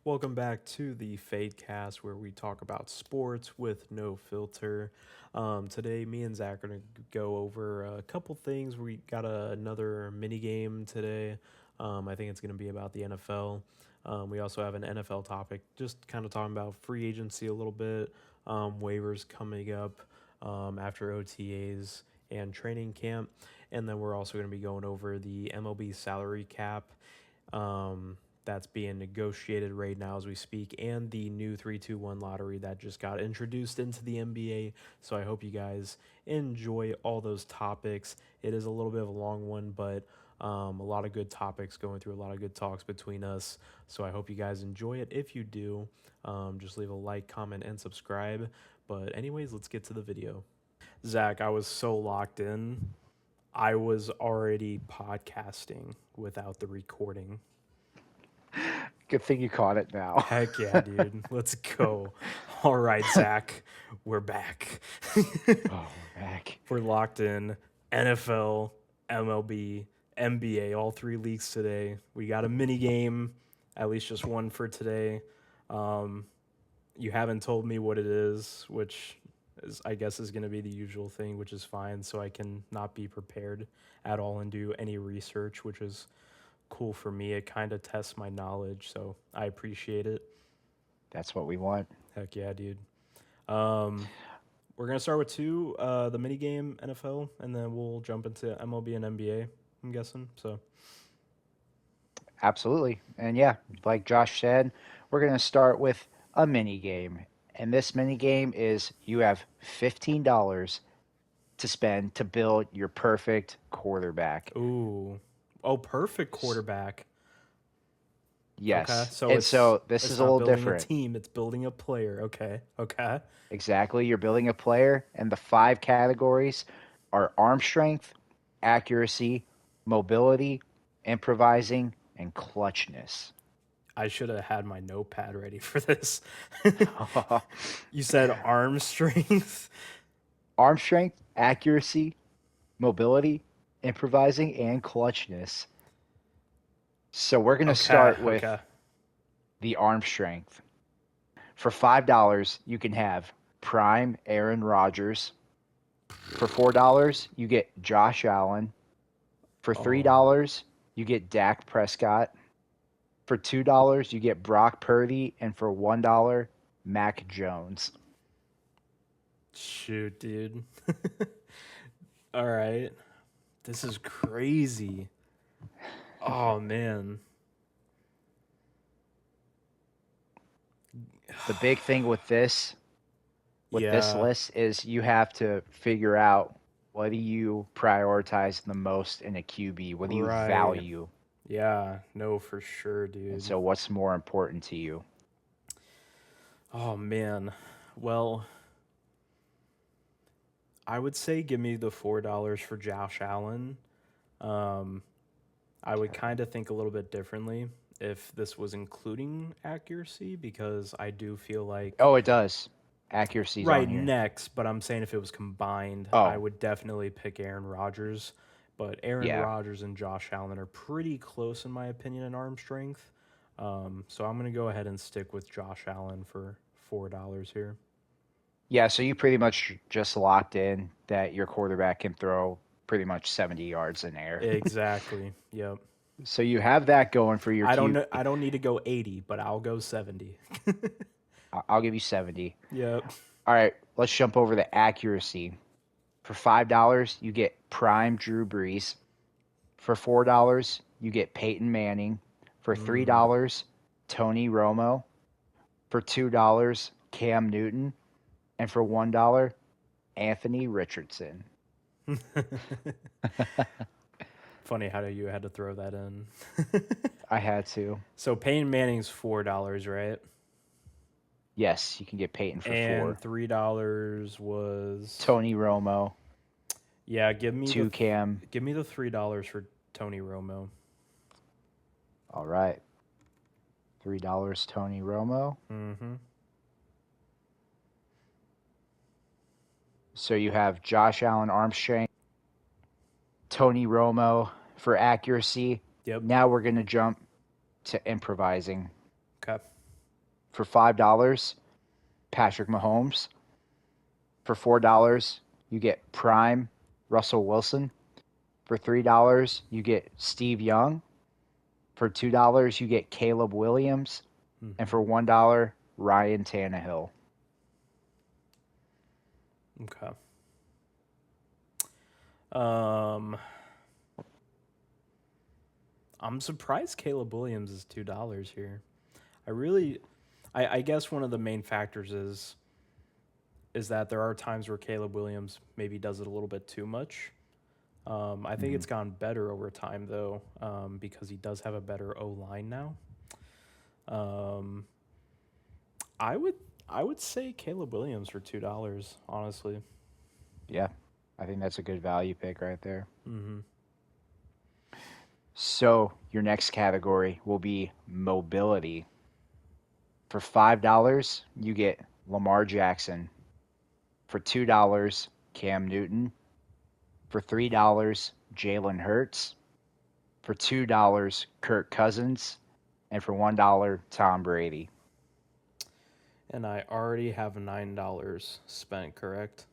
Welcome back to the Fadecast, where we talk about sports with no filter. Today, me and Zach are going to go over a couple things. We got another mini game today. I think it's going to be about the NFL. We also have an NFL topic, just kind of talking about free agency a little bit, waivers coming up after OTAs and training camp. And then we're also going to be going over the MLB salary cap. That's being negotiated right now as we speak, and the new 3-2-1 lottery that just got introduced into the NBA. So I hope you guys enjoy all those topics. It is a little bit of a long one, but a lot of good topics going through, a lot of good talks between us. So I hope you guys enjoy it. If you do, just leave a like, comment, and subscribe. But anyways, let's get to the video. Zach, I was so locked in. I was already podcasting without the recording. Good thing you caught it now. Heck yeah, dude. Let's go. All right, Zach, we're back. Oh, we're back. We're locked in. NFL, MLB, NBA, all three leagues today. We got a mini game, at least just one for today. You haven't told me what it is, which is, I guess, is going to be the usual thing, which is fine. So I can not be prepared at all and do any research, which is cool for me. It kind of tests my knowledge, so I appreciate it. That's what we want. Heck yeah, dude. We're gonna start with the mini game NFL, and then we'll jump into MLB and NBA. I'm guessing. So Absolutely. And yeah, like Josh said, we're going to start with a mini game. And this mini game is you have $15 to spend to build your perfect quarterback. ooh, oh, perfect S- quarterback. Okay, Yes. so And so this it's is a not little building a different. team; it's building a player. Okay, okay. Exactly. You're building a player, and the five categories are arm strength, accuracy, mobility, improvising, and clutchness. I should have had my notepad ready for this. You said arm strength. Arm strength, accuracy, mobility, improvising, and clutchness. So we're going to Okay, start with okay. the arm strength. For $5, you can have prime Aaron Rodgers. For $4, you get Josh Allen. For Oh, $3, you get Dak Prescott. For $2, you get Brock Purdy. And for $1, Mac Jones. shoot, dude. All right. This is crazy. Oh man. The big thing with this Yeah, list is you have to figure out what do you prioritize the most in a QB? What do you right. value? Yeah, no, for sure, And dude. so what's more important to you? Oh man. Well, I would say give me the $4 for Josh Allen. Um, I would Okay. kind of think a little bit differently if this was including accuracy because I do feel like Oh, it does. Accuracy's right on here. next, but I'm saying if it was combined, I Oh, would definitely pick Aaron Rodgers. But Aaron yeah. Rodgers and Josh Allen are pretty close in my opinion in arm strength. So I'm gonna go ahead and stick with Josh Allen for $4 here. Yeah, so you pretty much just locked in that your quarterback can throw pretty much 70 yards in air. Exactly. Yep. So you have that going for your I don't know. QB. I don't need to go 80, but I'll go 70. I'll give you 70. Yep. All right, let's jump over the accuracy. For $5, you get prime Drew Brees. For $4, you get Peyton Manning. For Mm. $3, Tony Romo. For $2, Cam Newton. And for $1, Anthony Richardson. Funny how you had to throw that in. I had to. So Peyton Manning's $4, right? Yes, you can get Peyton for And four. $3 was Tony Romo, yeah. two Cam. Give me the $3 for Tony Romo. All right. $3 Tony Romo. Mm-hmm. So you have Josh Allen Armstrong, Tony Romo for accuracy. Yep. Now we're going to jump to improvising. Okay. For $5, Patrick Mahomes. For $4, you get prime Russell Wilson. For $3, you get Steve Young. For $2, you get Caleb Williams. And for $1, Ryan Tannehill. Okay. I'm surprised Caleb Williams is $2 here. I guess one of the main factors is that there are times where Caleb Williams maybe does it a little bit too much. I think it's gotten better over time though, because he does have a better O line now. I would say Caleb Williams for $2, honestly. Yeah, I think that's a good value pick right there. Mm-hmm. So your next category will be mobility. For $5, you get Lamar Jackson. For $2, Cam Newton. For $3, Jalen Hurts. For $2, Kirk Cousins. And for $1, Tom Brady. And I already have $9 spent, correct?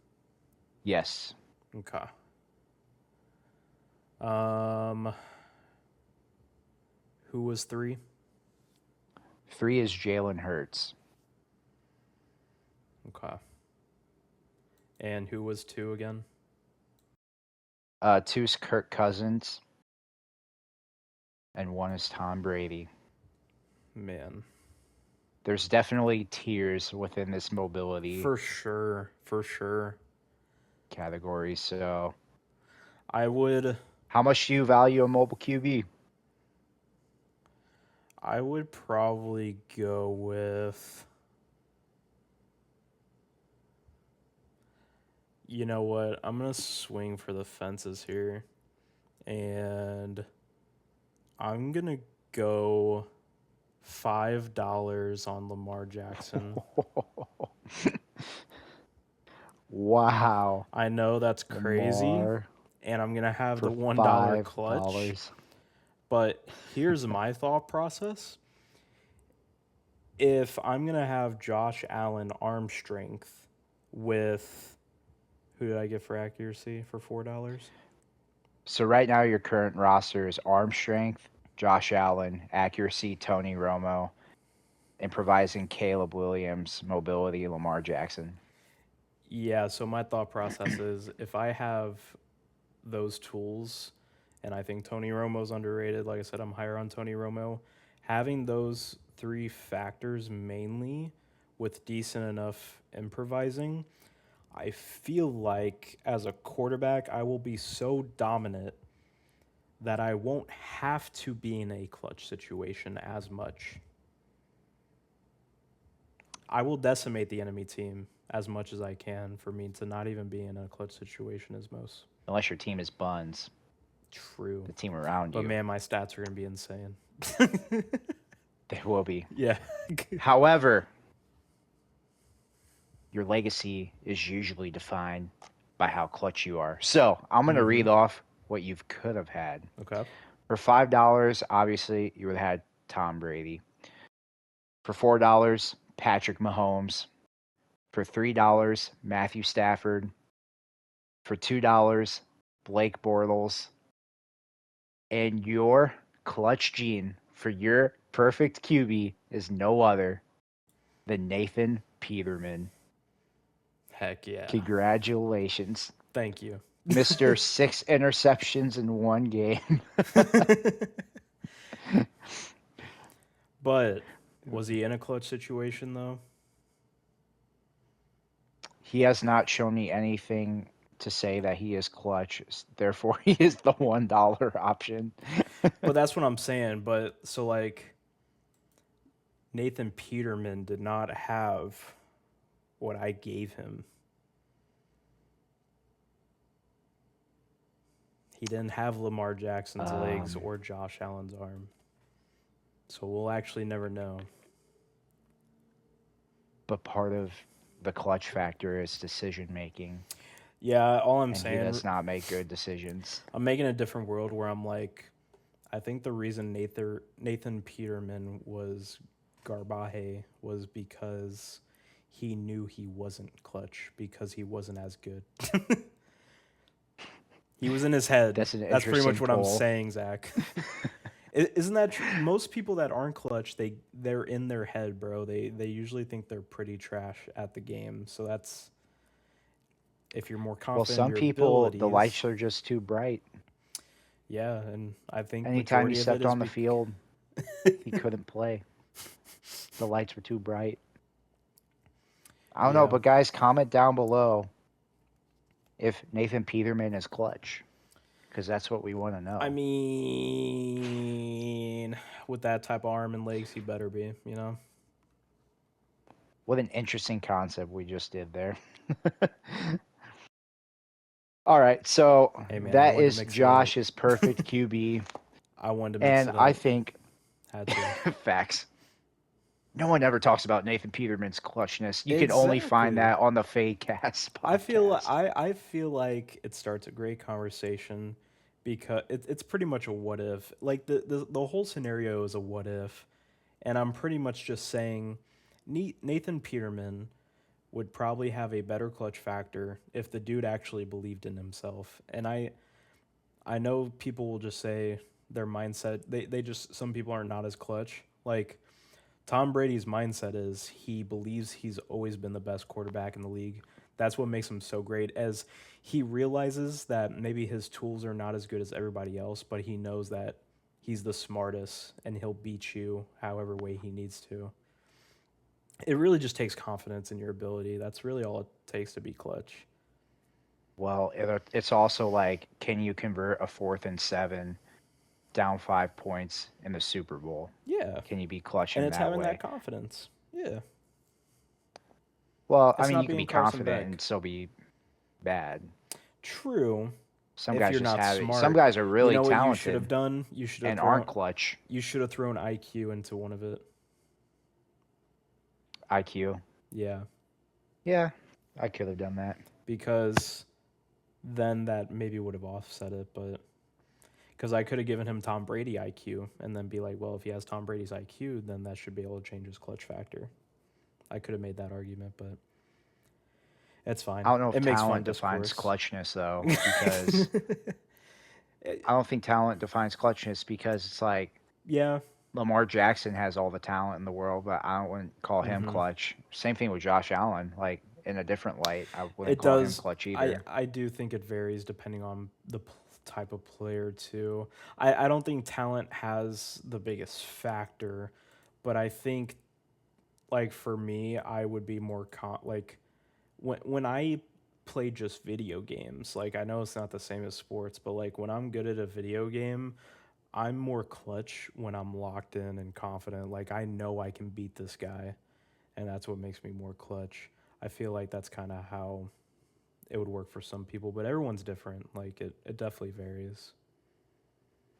Yes. Okay. Who was 3? 3 is Jalen Hurts. Okay. And who was 2 again? 2 is Kirk Cousins. And 1 is Tom Brady. Man. There's definitely tiers within this mobility For sure. category. So, I would how much do you value a mobile QB? probably go with, you know what? I'm going to swing for the fences here. And I'm going to go $5 on Lamar Jackson. Wow. I know that's crazy. Lamar And I'm going to have for the $1 clutch. $5. But here's my thought process. If I'm going to have Josh Allen arm strength with, who did I get for accuracy for $4? So right now your current roster is arm strength, Josh Allen, accuracy, Tony Romo, improvising Caleb Williams, mobility, Lamar Jackson. Yeah, so my thought process is if I have those tools, and I think Tony Romo's underrated, like I said, I'm higher on Tony Romo, having those 3 factors mainly with decent enough improvising, I feel like as a quarterback, I will be so dominant that I won't have to be in a clutch situation as much. I will decimate the enemy team as much as I can for me to not even be in a clutch situation as most. Unless your team is buns, True. the team around But you. man, my stats are going to be insane. They will be. Yeah. However, your legacy is usually defined by how clutch you are. So I'm going to read off what you could have had. Okay. For $5, obviously, you would have had Tom Brady. For $4, Patrick Mahomes. For $3, Matthew Stafford. For $2, Blake Bortles. And your clutch gene for your perfect QB is no other than Nathan Peterman. Heck yeah. Congratulations. Thank you. Mr. 6 interceptions in 1 game. But was he in a clutch situation though? He has not shown me anything to say that he is clutch. Therefore, he is the $1 option. But that's what I'm saying. But so like Nathan Peterman did not have what I gave him. He didn't have Lamar Jackson's legs or Josh Allen's arm. So we'll actually never know. But part of the clutch factor is decision making. Yeah, all I'm And saying, he does not make good decisions. I'm making a different world where I'm like, I think the reason Nathan Peterman was Garbaje was because he knew he wasn't clutch because he wasn't as good. He was in his head. That's an That's pretty interesting much what I'm poll. saying, Zach. Isn't that true? Most people that aren't clutch, they're in their head, bro. They usually think they're pretty trash at the game. So that's if you're more Well, confident in some your people, the abilities. lights are just too bright. Yeah, and I think Anytime he majority of it stepped is on the field, he couldn't play. The lights were too bright. I don't know, yeah. but guys, comment down below if Nathan Peterman is clutch, because that's what we want to I know. mean, with that type of arm and legs, he better be. You know. What an interesting concept we just did there. All right, so Hey man, I that wanted to is mix it up. Josh's perfect QB, I wanted to mix and it I up. think Had to. facts. No one ever talks about Nathan Peterman's clutchness. You can only find Exactly. that on the Fadecast podcast. I feel like it starts a great conversation because it's pretty much a what if. Like the whole scenario is a what if, and I'm pretty much just saying Nathan Peterman would probably have a better clutch factor if the dude actually believed in himself. And I know people will just say their mindset they just some people are not as clutch. Like Tom Brady's mindset is he believes he's always been the best quarterback in the league. That's what makes him so great as he realizes that maybe his tools are not as good as everybody else, but he knows that he's the smartest and he'll beat you however way he needs to. It really just takes confidence in your ability. That's really all it takes to be clutch. Well, it's also like, can you convert a 4th and 7 down 5 points in the Super Bowl? Yeah. Can you be clutch And in it's that having way? that confidence. Yeah. Well, I It's mean, not you can be being Carson confident Beck. and still be bad. True. Some If guys you're just not have it. Some smart. guys are You really know what you should have talented done? You should have and aren't thrown clutch. you should have thrown IQ into one of it. IQ. Yeah, Yeah, I could have done that. because then that maybe would have offset it, but because I could have given him Tom Brady IQ and then be like, well, if he has Tom Brady's IQ, then that should be able to change his clutch factor. I could have made that argument, but it's I fine. don't know if It makes fun talent defines discourse. clutchness though, because I don't think talent defines clutchness because it's like Yeah. Lamar Jackson has all the talent in the world, but I wouldn't call him Mm-hmm. clutch. Same thing with Josh Allen. Like in a different light, I wouldn't It call him does. clutch I either. I do think it varies depending on the type of player too. I don't think talent has the biggest factor, but I think like for me, I would be more like when I play just video games. Like I know it's not the same as sports, but like when I'm good at a video game, I'm more clutch when I'm locked in and confident. Like I know I can beat this guy, and that's what makes me more clutch. I feel like that's kind of how it would work for some people, but everyone's different. Like it definitely varies.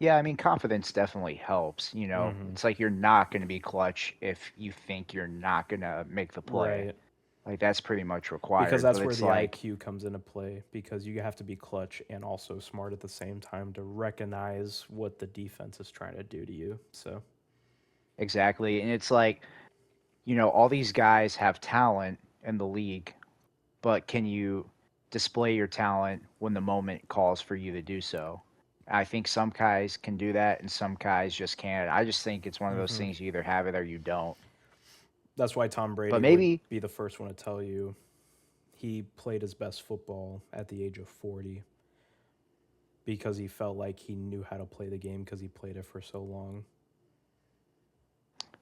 Yeah, I mean, confidence definitely helps. Hmm. It's like you're not going to be clutch if you think you're not going to make the play. Right. Like that's pretty much Because required. But that's where it's the like IQ comes into play because you have to be clutch and also smart at the same time to recognize what the defense is trying to do to you. So, exactly, and it's like all these guys have talent in the league, but can you display your talent when the moment calls for you to do so? I think some guys can do that and some guys just can't. I just think it's one of those hmm, things you either have it or you don't. that's why Tom But Brady would maybe, be the first one to tell you he played his best football at the age of 40 because he felt like he knew how to play the game because he played it for so long.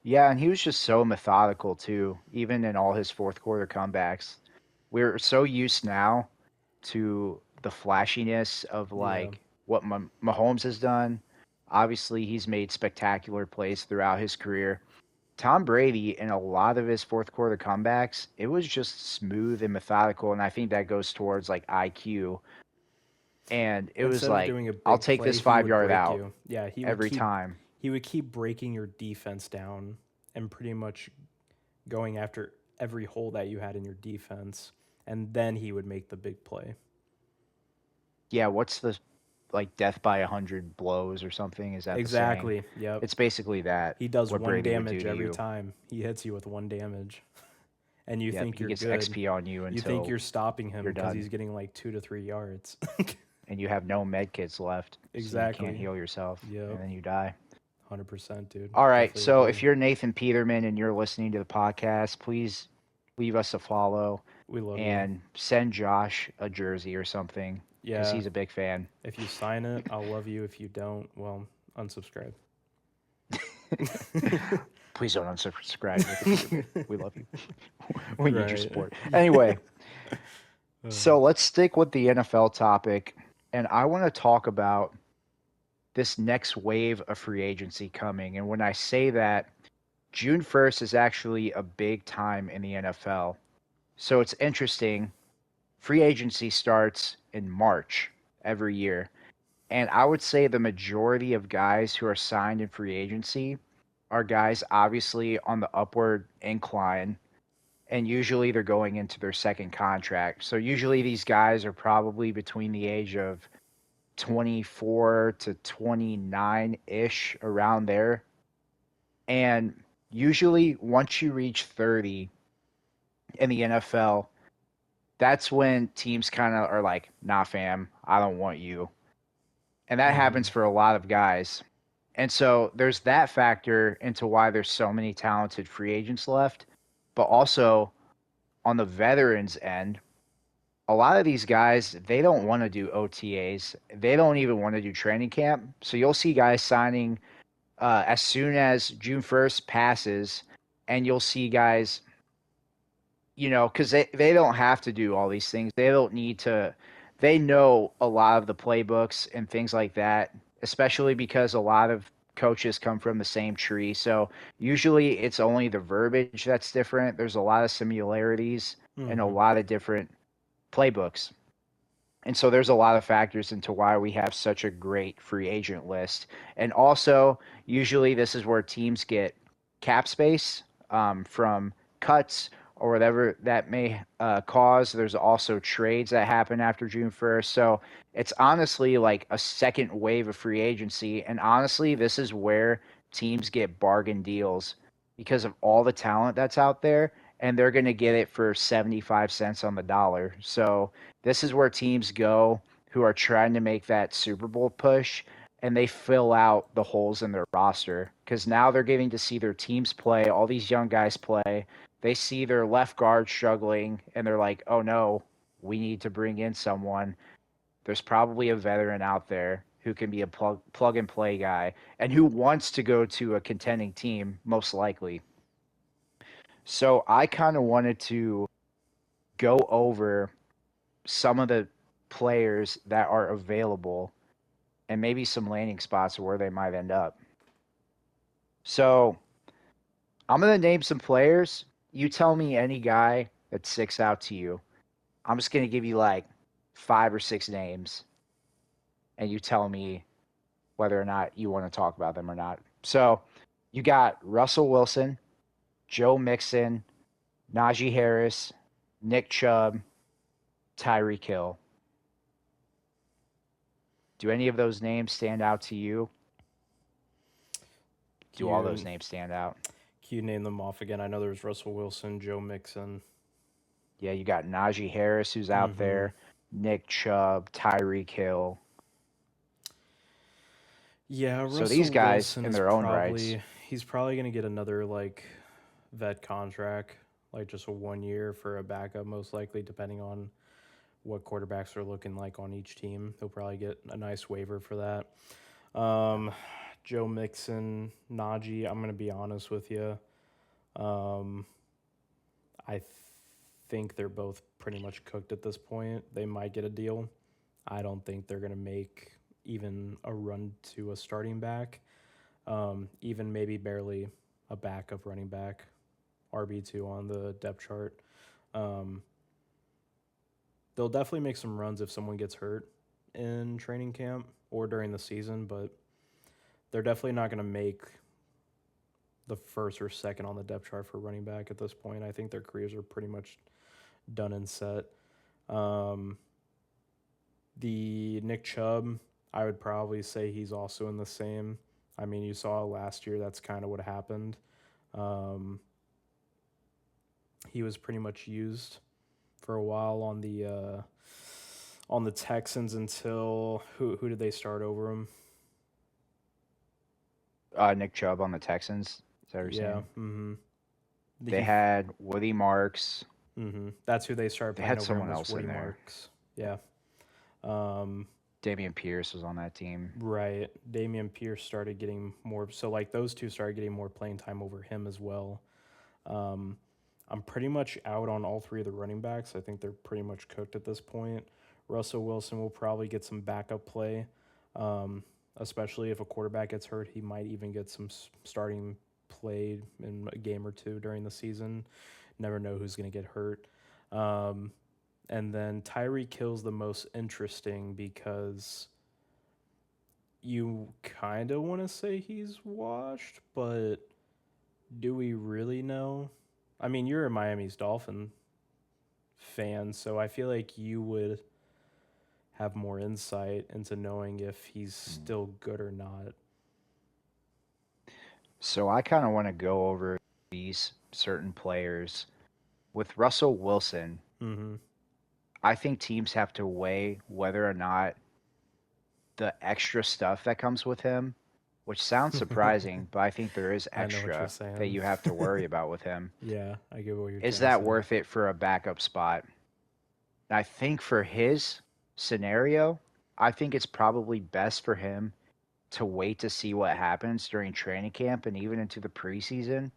yeah, and he was just so methodical too, even in all his fourth quarter comebacks. We're so used now to the flashiness of Yeah. like what Mahomes has done. Obviously, he's made spectacular plays throughout his career. Tom Brady, in a lot of his fourth quarter comebacks, it was just smooth and methodical, and I think that goes towards like IQ. And it was Instead of like, doing a I'll big take play, this he five would yard break out you. Yeah, every time. he would keep breaking your defense down and pretty much going after every hole that you had in your defense, and then he would make the big play. Yeah, what's the like death by 100 blows or something. Is that the saying? Exactly. Yep. It's basically that, He does what one Brady would do damage to every you. time. He hits you with one damage. And you Yep, think he you're gets good. XP on you You think until you're stopping him you're because done, he's getting like 2 to 3 yards. and you have no med kits left, so you can't Exactly. heal yourself, Yep. and then you die. 100%, dude. All right, Definitely so agree. if you're Nathan Peterman and you're listening to the podcast, please leave us a follow We love you. and send Josh a jersey or something because Yeah. he's a big fan. If you sign it, I'll love you. If you don't, well, unsubscribe. Please don't unsubscribe, Nathan Peterman. We love you. We need your Right. support. Anyway, Uh, so let's stick with the NFL topic, and I want to talk about this next wave of free agency coming. And when I say that, June 1st is actually a big time in the NFL. So it's interesting. Free agency starts in March every year. And I would say the majority of guys who are signed in free agency are guys obviously on the upward incline. And usually they're going into their second contract. So usually these guys are probably between the age of 24 to 29 ish, around there. And usually once you reach 30 in the NFL, that's when teams kind of are like, nah, fam, I don't want you. And that happens mhm. for a lot of guys. And so there's that factor into why there's so many talented free agents left. But also on the veterans end, a lot of these guys, they don't want to do OTAs. They don't even want to do training camp. So you'll see guys signing as soon as June 1st passes, and you'll see guys, because they don't have to do all these things. They don't need to. They know a lot of the playbooks and things like that, especially because a lot of coaches come from the same tree. So usually it's only the verbiage that's different. There's a lot of similarities and a Mhm. lot of different playbooks. And so there's a lot of factors into why we have such a great free agent list. And also, usually this is where teams get cap space from cuts or whatever that may cause. There's also trades that happen after June 1st. So it's honestly like a second wave of free agency. And honestly, this is where teams get bargain deals because of all the talent that's out there. And they're going to get it for 75 cents on the dollar. So this is where teams go who are trying to make that Super Bowl push, and they fill out the holes in their roster because now they're getting to see their teams play, all these young guys play. They see their left guard struggling, and they're like, oh no, we need to bring in someone. There's probably a veteran out there who can be a plug and play guy and who wants to go to a contending team, most likely. So I kind of wanted to go over some of the players that are available and maybe some landing spots where they might end up. So I'm going to name some players. You tell me any guy that sticks out to you. I'm just going to give you like 5 or 6 names, and you tell me whether or not you want to talk about them or not. So you got Russell Wilson, Joe Mixon, Najee Harris, Nick Chubb, Tyreek Hill. Do any of those names stand out to you? Can Do all those you names stand out? can you name them off again? I know there's Russell Wilson, Joe Mixon. Yeah, you got Najee Harris who's out Mm-hmm. there, Nick Chubb, Tyreek Hill. Yeah, So these Russell guys, Wilson in is their own rights, probably gonna get another like vet contract, like just a 1 year for a backup, most likely, depending on what quarterbacks are looking like on each team. He'll probably get a nice waiver for that. Joe Mixon, Najee. I'm gonna be honest with you. Um, I think they're both pretty much cooked at this point. They might get a deal. I don't think they're gonna make even a run to a starting back. Even maybe barely a backup running back, RB2 on the depth chart. Um, they'll definitely make some runs if someone gets hurt in training camp or during the season, but they're definitely not going to make the first or second on the depth chart for running back at this point. I think their careers are pretty much done and set. Um, the Nick Chubb, I would probably say he's also in the same. I mean, you saw last year. That's kind of what happened. Um, he was pretty much used for a while on the Texans until who did they start over him? Nick Chubb on the Texans. Is that what you're Yeah. saying? Mm-hmm. They He. had Woody Marks. Mm-hmm. That's who they started They playing had over him someone was else Woody in there. Marks. Yeah. Um, Damian Pierce was on that team. right. Damian Pierce started getting more. So like those two started getting more playing time over him as well. Um, I'm pretty much out on all three of the running backs. I think they're pretty much cooked at this point. Russell Wilson will probably get some backup play, um, especially if a quarterback gets hurt. He might even get some starting play in a game or two during the season. Never know who's going to get hurt. Um, and then Tyreek Hill's the most interesting because you kind of want to say he's washed, but do we really know? I mean, you're a Miami's Dolphin fan, so I feel like you would have more insight into knowing if he's Mm. still good or not. So I kind of want to go over these certain players. With Russell Wilson, Mm-hmm. I think teams have to weigh whether or not the extra stuff that comes with him, which sounds surprising, but I think there is I know what you're extra that saying. you have to worry about with him. Yeah, I get what you're Is trying to that say. worth it for a backup spot? And I think for his scenario, I think it's probably best for him to wait to see what happens during training camp and even into the preseason.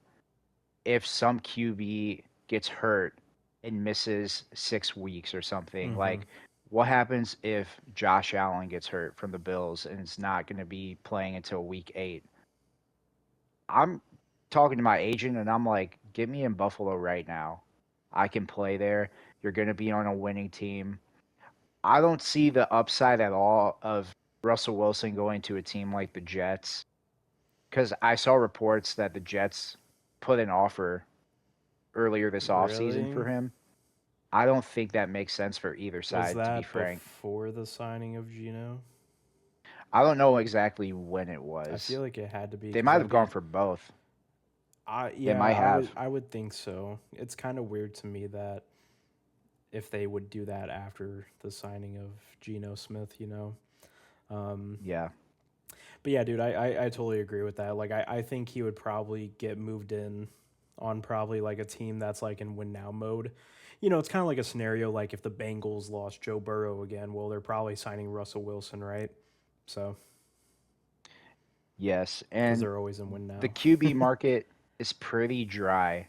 If some QB gets hurt and misses 6 weeks or something, Mm-hmm. like what happens if Josh Allen gets hurt from the Bills and is not going to be playing until week 8? I'm talking to my agent and I'm like, get me in Buffalo right now. I can play there. You're going to be on a winning team. I don't see the upside at all of Russell Wilson going to a team like the Jets because I saw reports that the Jets put an offer earlier this offseason for Really? him. I don't think that makes sense for either Was side, to be that frank. before the signing of Gino? I don't know exactly when it I was. feel like it had to be They because might I have gone mean, for both. I They yeah, might have. I would think so. It's kind of weird to me that if they would do that after the signing of Geno Smith, you know. Um, Yeah. but yeah, dude, I totally agree with that. Like, I think he would probably get moved in on probably like a team that's like in win now mode. You know, it's kind of like a scenario like if the Bengals lost Joe Burrow again, well, they're probably signing Russell Wilson, right? So, Yes. because And they're always in win the now. QB market is pretty dry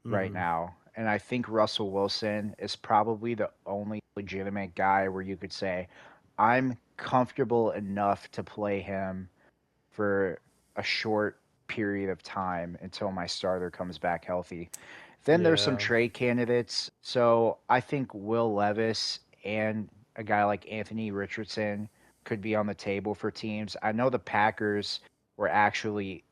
right Mm-hmm. now. And I think Russell Wilson is probably the only legitimate guy where you could say, I'm comfortable enough to play him for a short period of time until my starter comes back healthy. Then there's some Yeah. trade candidates. So I think Will Levis and a guy like Anthony Richardson could be on the table for teams. I know the Packers were actually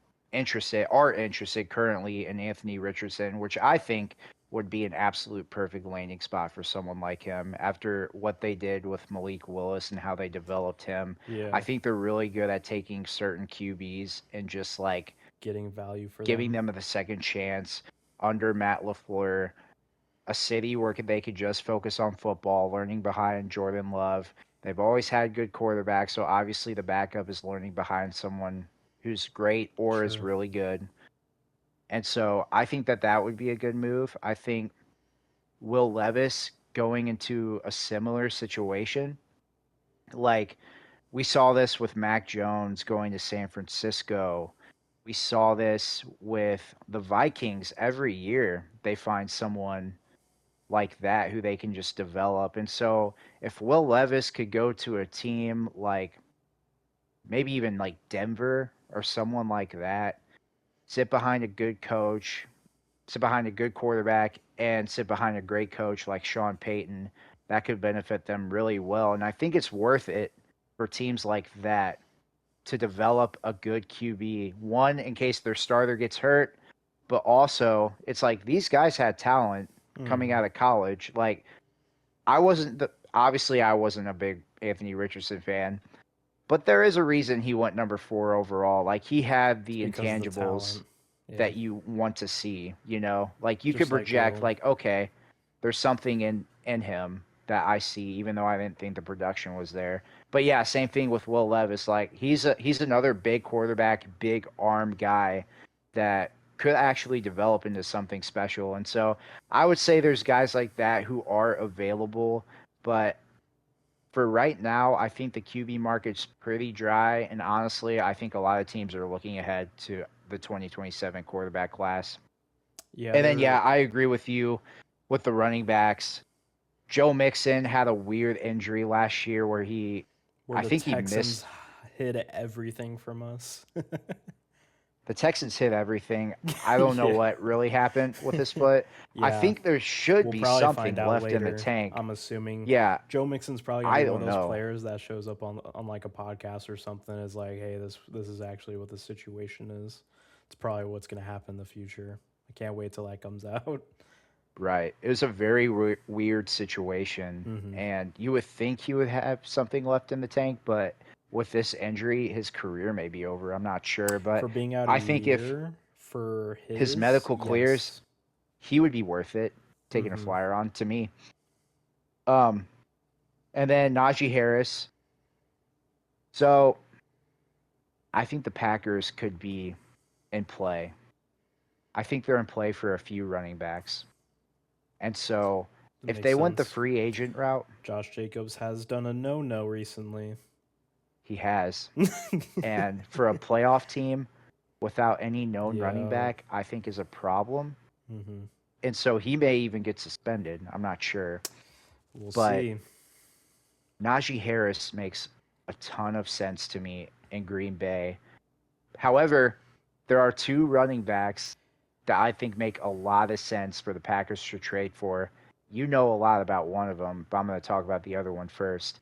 are interested currently in Anthony Richardson, which I think would be an absolute perfect landing spot for someone like him after what they did with Malik Willis and how they developed him. I Yeah. think they're really good at taking certain QBs and just like Getting value for giving them. them the second chance under Matt LaFleur, a city where they could just focus on football, learning behind Jordan Love. They've always had good quarterbacks, so obviously the backup is learning behind someone who's great or is Sure. really good. And so I think that that would be a good move. I think Will Levis going into a similar situation, like we saw this with Mac Jones going to San Francisco. We saw this with the Vikings every year. They find someone like that who they can just develop. And so if Will Levis could go to a team like maybe even like Denver or someone like that, sit behind a good coach, sit behind a good quarterback, and sit behind a great coach like Sean Payton, that could benefit them really well. And I think it's worth it for teams like that to develop a good QB. One, in case their starter gets hurt, but also it's like these guys had talent coming Mm-hmm. out of college. Like I wasn't the obviously I wasn't a big Anthony Richardson fan, But there is a reason he went number 4 overall. Like he had the because of the intangibles talent. Yeah, that you want to see, you know? Like you could just like project Will. like, okay, there's something in him that I see, even though I didn't think the production was there. But yeah, same thing with Will Levis. Like he's another big quarterback, big arm guy that could actually develop into something special. And so I would say there's guys like that who are available, but for right now, I think the QB market's pretty dry, and honestly, I think a lot of teams are looking ahead to the 2027 quarterback class. Yeah, And then, they're yeah, I agree with you with the running backs. Joe Mixon had a weird injury last year where where I the think he missed. Texans hid everything from us. The Texans hit everything. I don't know Yeah. what really happened with his foot. I Yeah, think there should we'll be probably find something out left in the later. tank. I'm assuming Yeah, Joe Mixon's probably gonna I be one of don't those know. players that shows up on like a podcast or something. Is like, hey, this is actually what the situation is. It's probably what's gonna happen in the future. I can't wait till that comes out. Right. It was a very weird situation, Hmm. and you would think he would have something left in the tank, but with this injury, his career may be over. I'm not sure, but For being out a I think if year for his his, medical clears, yes. he would be worth it taking a Hmm. flyer on to me. Um, and then Najee Harris. So I think the Packers could be in play. I think they're in play for a few running backs. And so It if makes they went the sense. free agent route, Josh Jacobs has done a no recently. he has. And for a playoff team without any known running Yeah. back, I think is a problem. Hmm. And so he may even get suspended. I'm not sure. We'll But see. Najee Harris makes a ton of sense to me in Green Bay. However, there are two running backs that I think make a lot of sense for the Packers to trade for. You know a lot about one of them, but I'm going to talk about the other one first.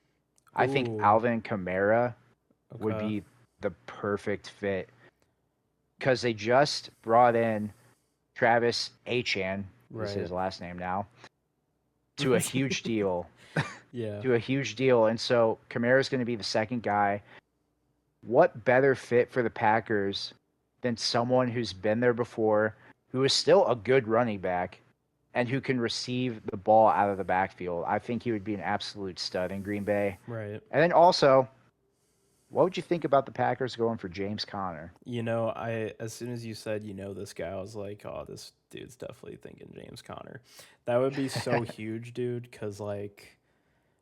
I think Ooh. Alvin Kamara would Okay. be the perfect fit because they just brought in Travis Achan is Right. his last name now to a huge deal, Yeah. and so Kamara is going to be the second guy. What better fit for the Packers than someone who's been there before, who is still a good running back, and who can receive the ball out of the backfield? I think he would be an absolute stud in Green Bay. Right. And then also, what would you think about the Packers going for James Conner? I as soon as you said this guy, I was like, oh, this dude's definitely thinking James Conner. That would be so huge, dude, because like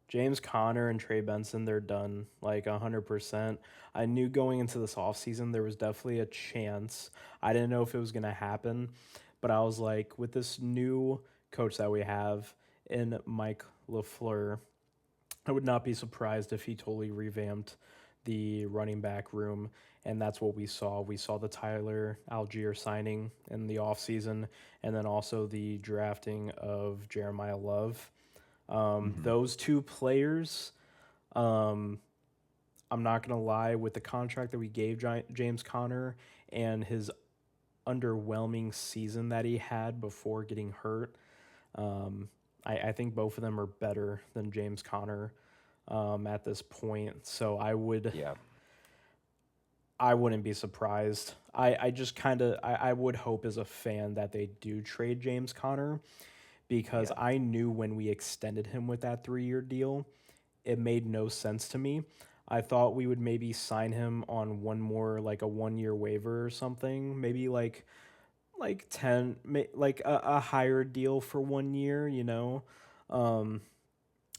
James Conner and Trey Benson, they're done like 100%. I knew going into this offseason there was definitely a chance. I didn't know if it was going to happen, but I was like, with this new coach that we have in Mike LaFleur, I would not be surprised if he totally revamped the running back room. And that's what we saw. We saw the Tyler Algier signing in the offseason, and then also the drafting of Jeremiah Love. Mm-hmm. Those two players, um, I'm not going to lie, with the contract that we gave James Conner and his underwhelming season that he had before getting hurt, um, I think both of them are better than James Conner at this point. So Yeah. I wouldn't be surprised. I just kind of I would hope as a fan that they do trade James Conner because Yeah. I knew when we extended him with that 3 year deal, it made no sense to me. I thought we would maybe sign him on one more like a 1 year waiver or something, maybe like 10 like a higher deal for 1 year, um,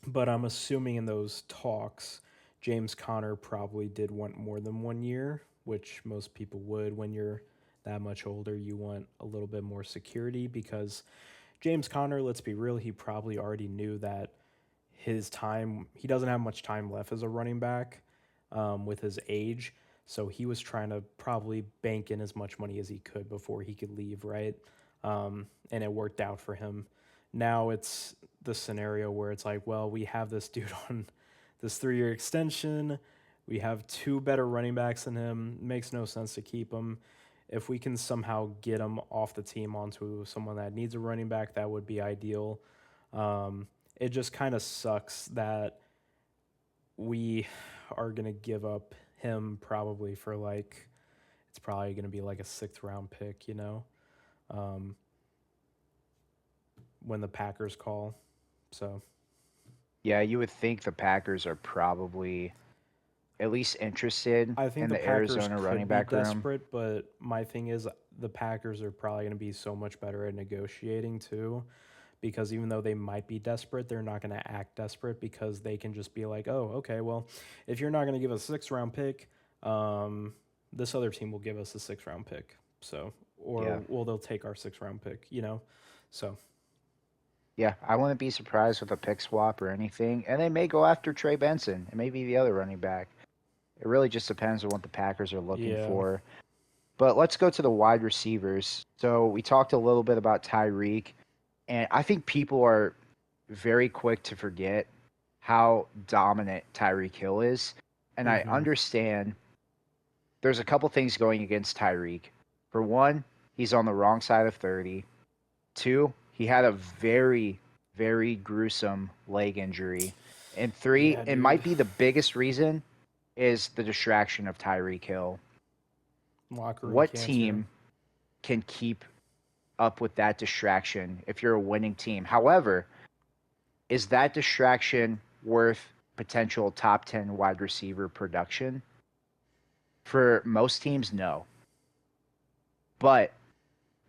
but I'm assuming in those talks, James Conner probably did want more than 1 year, which most people would when you're that much older. You want a little bit more security because James Conner, let's be real, he probably already knew that he doesn't have much time left as a running back with his age. So he was trying to probably bank in as much money as he could before he could leave, right? And it worked out for him. Now it's the scenario where it's like, well, we have this dude on this 3 year extension. We have two better running backs than him. It makes no sense to keep him. If we can somehow get him off the team onto someone that needs a running back, that would be ideal. It just kind of sucks that we are gonna give up him probably for like it's probably gonna be like a sixth round pick, um, when the Packers call. So Yeah, you would think the Packers are probably at least interested I think in the the Packers Arizona running could be back room. desperate, but my thing is the Packers are probably going to be so much better at negotiating too, because even though they might be desperate, they're not going to act desperate because they can just be like, oh, okay, well, if you're not going to give us a sixth round pick, um, this other team will give us a sixth round pick. So, Yeah. or well, they'll take our sixth round pick. So, Yeah, I wouldn't be surprised with a pick swap or anything. And they may go after Trey Benson and maybe the other running back. It really just depends on what the Packers are looking yeah, for. But let's go to the wide receivers. So we talked a little bit about Tyreek, and I think people are very quick to forget how dominant Tyreek Hill is. And I mm-hmm. understand there's a couple things going against Tyreek. For one, he's on the wrong side of 30. Two, he had a very, very gruesome leg injury. And three, Yeah, it dude, might be the biggest reason is the distraction of Tyreek Hill. locker room What cancer. team can keep up with that distraction if you're a winning team? However, is that distraction worth potential top 10 wide receiver production? For most teams, no. But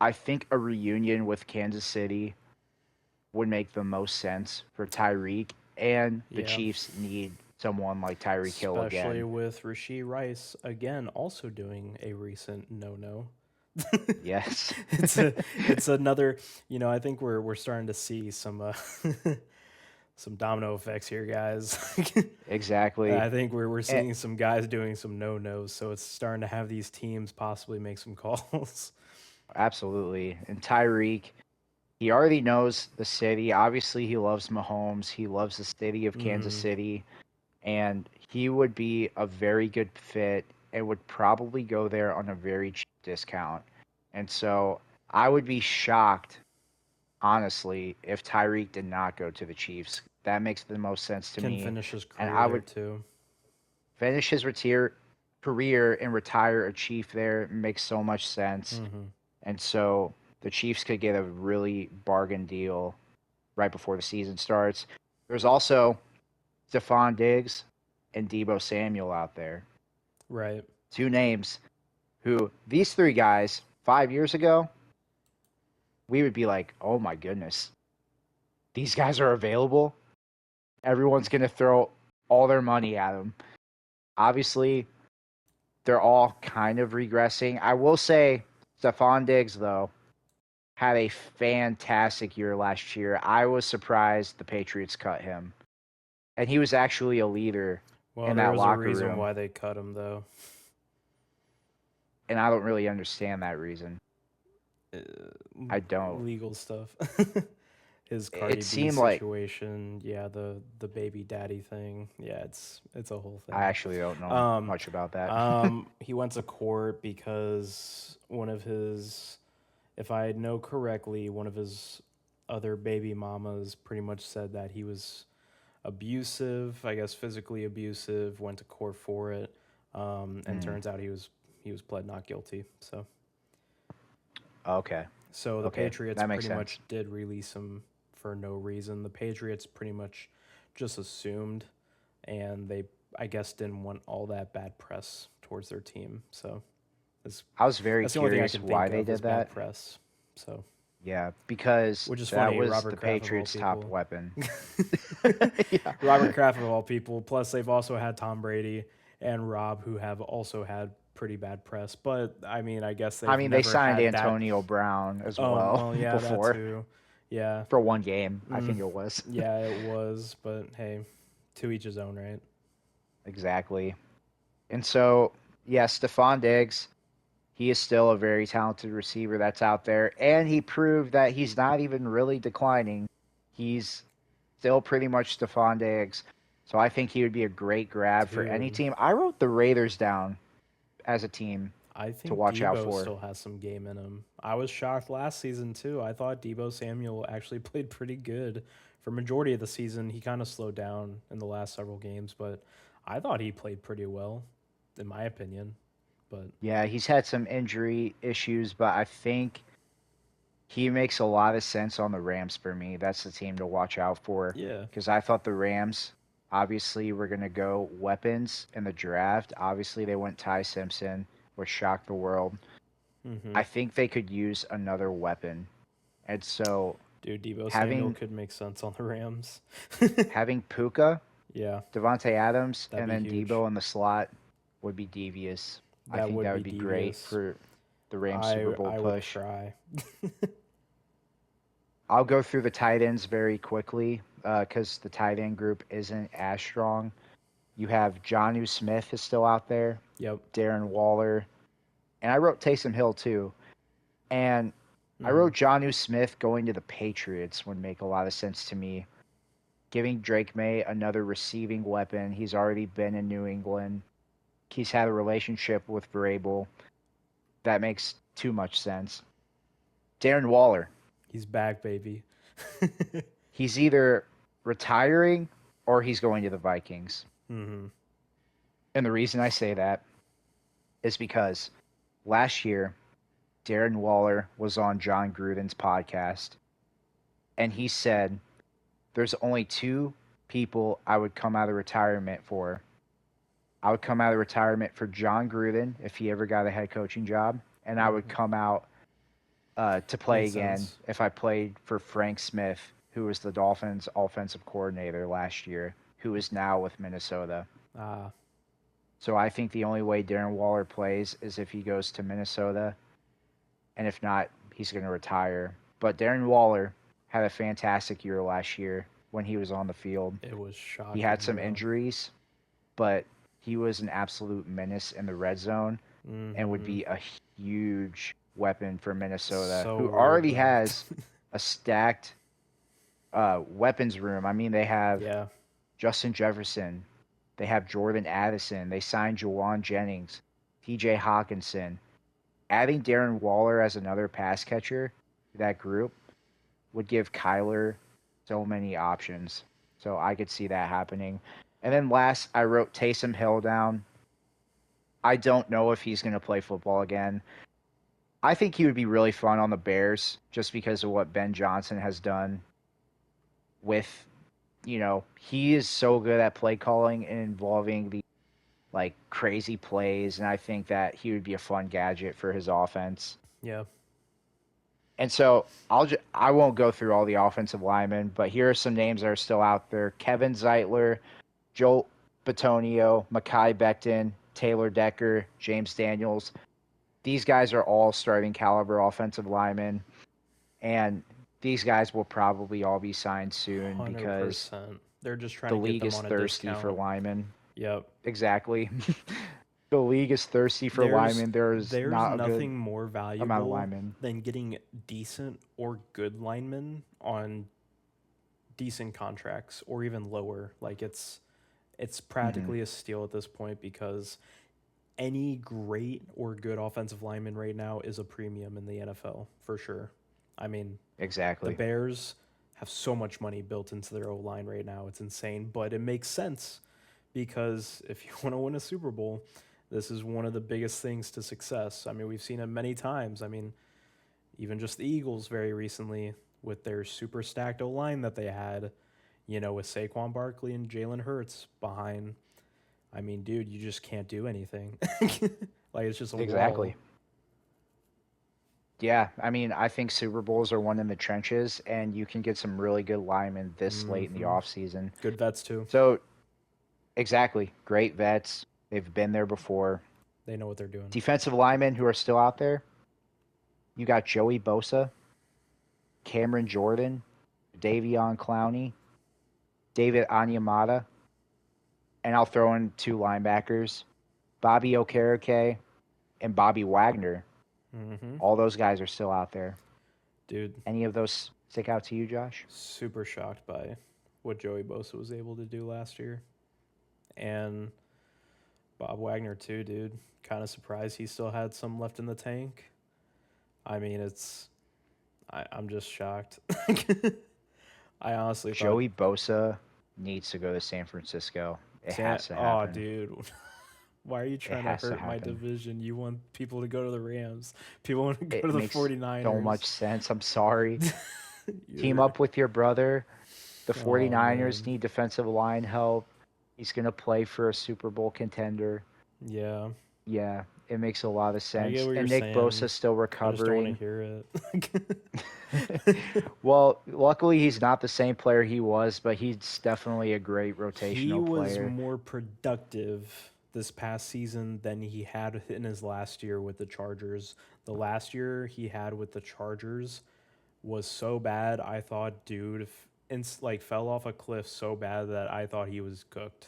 I think a reunion with Kansas City would make the most sense for Tyreek, and the Yeah. Chiefs need someone like Tyreek Hill Especially again. with Rasheed Rice again also doing a recent no. Yes, It's another, I think we're starting to see some some domino effects here, guys. exactly. I think we're And seeing some guys doing some no-nos, so it's starting to have these teams possibly make some calls. absolutely. And Tyreek, he already knows the city. Obviously, he loves Mahomes. He loves the city of Kansas Mhm. City, and he would be a very good fit and would probably go there on a very cheap discount. And so I would be shocked, honestly, if Tyreek did not go to the Chiefs. That makes the most sense to Can me. finish his And career I there would too. finish his career and retire a Chief there. Makes so much sense. Mhm. And so the Chiefs could get a really bargain deal right before the season starts. There's also Stephon Diggs and Debo Samuel out there. Right. Two names who these three guys 5 years ago, we would be like, oh my goodness, these guys are available. Everyone's going to throw all their money at them. Obviously, they're all kind of regressing. I will say, Stephon Diggs, though, had a fantastic year last year. I was surprised the Patriots cut him. And he was actually a leader Well, in there that was a locker reason room. why they cut him though. And I don't really understand that reason. Uh, I don't. legal stuff. His It Cardi B seemed like situation, yeah, the baby daddy thing, yeah, it's a whole I thing. actually don't know Um, much about that. he went to court because one of his, if I know correctly, one of his other baby mamas pretty much said that he was abusive, I guess physically abusive. Went to court for it, and Mm, turns out he was pled not guilty. okay. So the Okay. Patriots That makes pretty sense. much did release him for no reason. The Patriots pretty much just assumed, and they, I guess, didn't want all that bad press towards their team. So that's I was very that's the only thing I curious can why think they of is did bad that. press. So, Yeah, because which is that funny, was Robert the Kraft of all Patriots' top people. weapon. Robert Yeah. Kraft of all people. Plus, they've also had Tom Brady and Rob, who have also had pretty bad press. But I mean, I guess I they've mean, they never signed had that. Antonio Brown as Oh, well well, yeah, that before too. Yeah, for one game, I mm, think it was. yeah, it was. But hey, to each his own, right? Exactly. And so, yeah, Stephon Diggs, he is still a very talented receiver that's out there. And he proved that he's not even really declining. He's still pretty much Stephon Diggs. So I think he would be a great grab for any Dude, team. I wrote the Raiders down as a team I to think watch out Debo for. still has some game in him. I was shocked last season too. I thought Debo Samuel actually played pretty good for majority of the season. He kind of slowed down in the last several games, but I thought he played pretty well, in my opinion. But Yeah, he's had some injury issues, but I think he makes a lot of sense on the Rams for me. That's the team to watch out for yeah, because I thought the Rams obviously were going to go weapons in the draft. Obviously, they went Ty Simpson, which shocked the world. hmm I think they could use another weapon. And so dude, Debo Samuel having could make sense on the Rams. having Puka, Yeah, Devontae Adams, that'd and be then huge. Debo in the slot would be devious. I That think would that be would be great devious. for the Rams Super I Bowl I would push. cry. I'll go through the tight ends very quickly because the tight end group isn't as strong. You have Jonnu Smith is still out there, Yep. Darren Waller, and I wrote Taysom Hill too. And I hmm wrote Jonnu Smith going to the Patriots would make a lot of sense to me. Giving Drake May another receiving weapon. He's already been in New England. He's had a relationship with Vrabel. That makes too much sense. Darren Waller. He's back, baby. He's either retiring or he's going to the Vikings. hmm And the reason I say that is because last year, Darren Waller was on John Gruden's podcast, and he said, there's only two people I would come out of retirement for. I would come out of retirement for John Gruden if he ever got a head coaching job, and I would hmm come out to play Makes again sense. if I played for Frank Smith, who was the Dolphins' offensive coordinator last year, who is now with Minnesota. Ah, So I think the only way Darren Waller plays is if he goes to Minnesota, and if not, he's going to retire. But Darren Waller had a fantastic year last year when he was on the field. it was He had shocking, some bro. injuries, but he was an absolute menace in the red zone and would hmm be a huge weapon for Minnesota, So who weird, already bro. has a stacked weapons room. I mean, they have Yeah. Justin Jefferson, they have Jordan Addison, they signed Jawan Jennings, TJ Hawkinson. Adding Darren Waller as another pass catcher to that group would give Kyler so many options. So I could see that happening. And then last, I wrote Taysom Hill down. I don't know if he's going to play football again. I think he would be really fun on the Bears just because of what Ben Johnson has done with, he is so good at play calling and involving the like crazy plays, and I think that he would be a fun gadget for his offense. Yeah. And so I won't go through all the offensive linemen, but here are some names that are still out there: Kevin Zeitler, Joel Batonio, Makai Becton, Taylor Decker, James Daniels. These guys are all starting caliber offensive linemen, and these guys will probably all be signed soon because 100%. They're just trying the to get league them is on a thirsty for discount. linemen. Yep. Exactly. The league is thirsty for There's linemen. There's there's not a good nothing more amount of valuable linemen. than getting decent or good linemen on decent contracts or even lower. Like it's Hmm. practically a steal at this point because any great or good offensive lineman right now is a premium in the NFL for sure. I mean, the Exactly. Bears have so much money built into their O line right now. It's insane, but it makes sense because if you want to win a Super Bowl, this is one of the biggest things to success. I mean, we've seen it many times. I mean, even just the Eagles very recently with their super stacked O line that they had, with Saquon Barkley and Jalen Hurts behind. I mean, dude, you just can't do anything. Like it's just a wall. Exactly. Yeah, I mean, I think Super Bowls are won in the trenches, and you can get some really good linemen this late in the hmm offseason. Good vets too. So, exactly. Great vets. They've been there before. They know what they're doing. Defensive linemen who are still out there. You got Joey Bosa, Cameron Jordan, Davion Clowney, David Anyamata, and I'll throw in two linebackers, Bobby Okereke and Bobby Wagner. hmm All those guys are still out there. Dude, Any of those stick out to you, Josh? super shocked by what Joey Bosa was able to do last year. And Bob Wagner too, dude. Kind of surprised he still had some left in the tank. I mean, I'm just shocked. I honestly thought, Joey Bosa needs to go to San Francisco. It has to Oh, happen. dude. Why are you It trying to has to hurt my happen. division? You want people to go to the Rams. People want to go It to the makes so 49ers. much sense. I'm sorry. Team You're up with your brother. The Oh 49ers man. need defensive line help. He's going to play for a Super Bowl contender. Yeah. Yeah, it makes a lot of I get sense. what you're And Nick saying. Bosa's still I just don't want to recovering. hear it. Well, luckily he's not the same player he was, but he's definitely a great He rotational was player. more productive this past season than he had in his last year with the Chargers. The last year he had with the Chargers was so bad. I thought, dude, like fell off a cliff so bad that I thought he was cooked.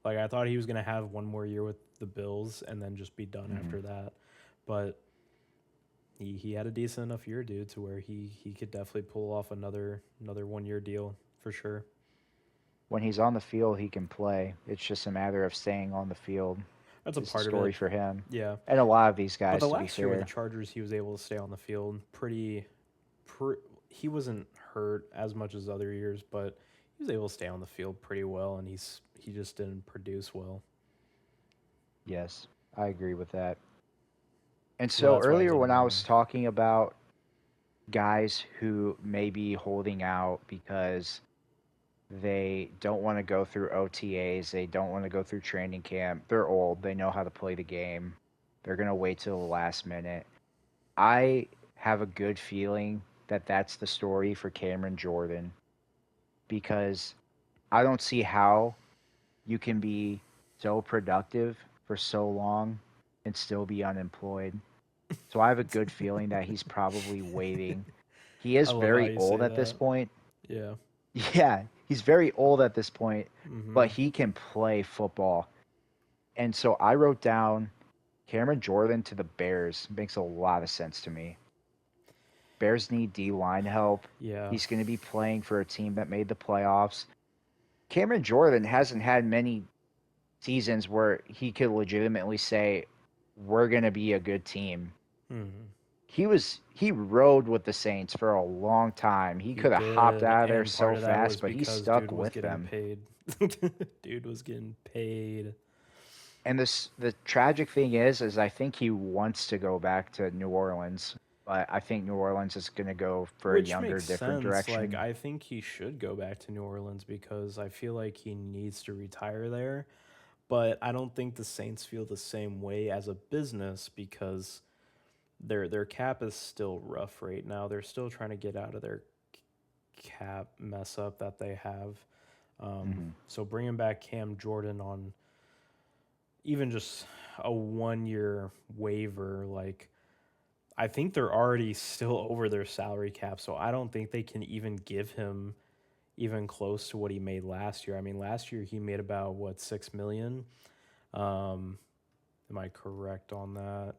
Like I thought he was gonna have one more year with the Bills and then just be done Mhm. after that. But he had a decent enough year, dude, to where he could definitely pull off another 1 year deal for sure. When he's on the field, he can play. It's just a matter of staying on the field That's a is the part of story it. for him. Yeah. And a lot of these But the guys, to be last year with the fair. Chargers, he was able to stay on the field he wasn't hurt as much as other years, but he was able to stay on the field pretty well, and he just didn't produce well. Yes, I agree with that. And Well, so that's why he's earlier on the when I was Rams. talking about guys who may be holding out because they don't want to go through OTAs, they don't want to go through training camp, they're old, they know how to play the game, they're going to wait till the last minute. I have a good feeling that that's the story for Cameron Jordan because I don't see how you can be so productive for so long and still be unemployed. So I have a good feeling that he's probably waiting. He I is love how very you old say at this that. point. Yeah. Yeah, he's very old at this point, but Mm-hmm. he can play football. And so I wrote down Cameron Jordan to the Bears. Makes a lot of sense to me. Bears need D line help. Yeah. He's going to be playing for a team that made the playoffs. Cameron Jordan hasn't had many seasons where he could legitimately say, "We're going to be a good team." Mm-hmm. He rode with the Saints for a long time. He He could have hopped did, out of there and part so of that was fast, but he because stuck dude was with getting them. paid. Dude was getting paid. And the tragic thing is I think he wants to go back to New Orleans, but I think New Orleans is going to go for a Which younger, makes different sense. Like, direction. I think he should go back to New Orleans because I feel like he needs to retire there. But I don't think the Saints feel the same way as a business because their cap is still rough right now. They're still trying to get out of their cap mess up that they have. Hmm. So bringing back Cam Jordan on even just a 1 year waiver, like I think they're already still over their salary cap, so I don't think they can even give him even close to what he made last year. I mean, last year he made about what 6 million. Um, am I correct on that?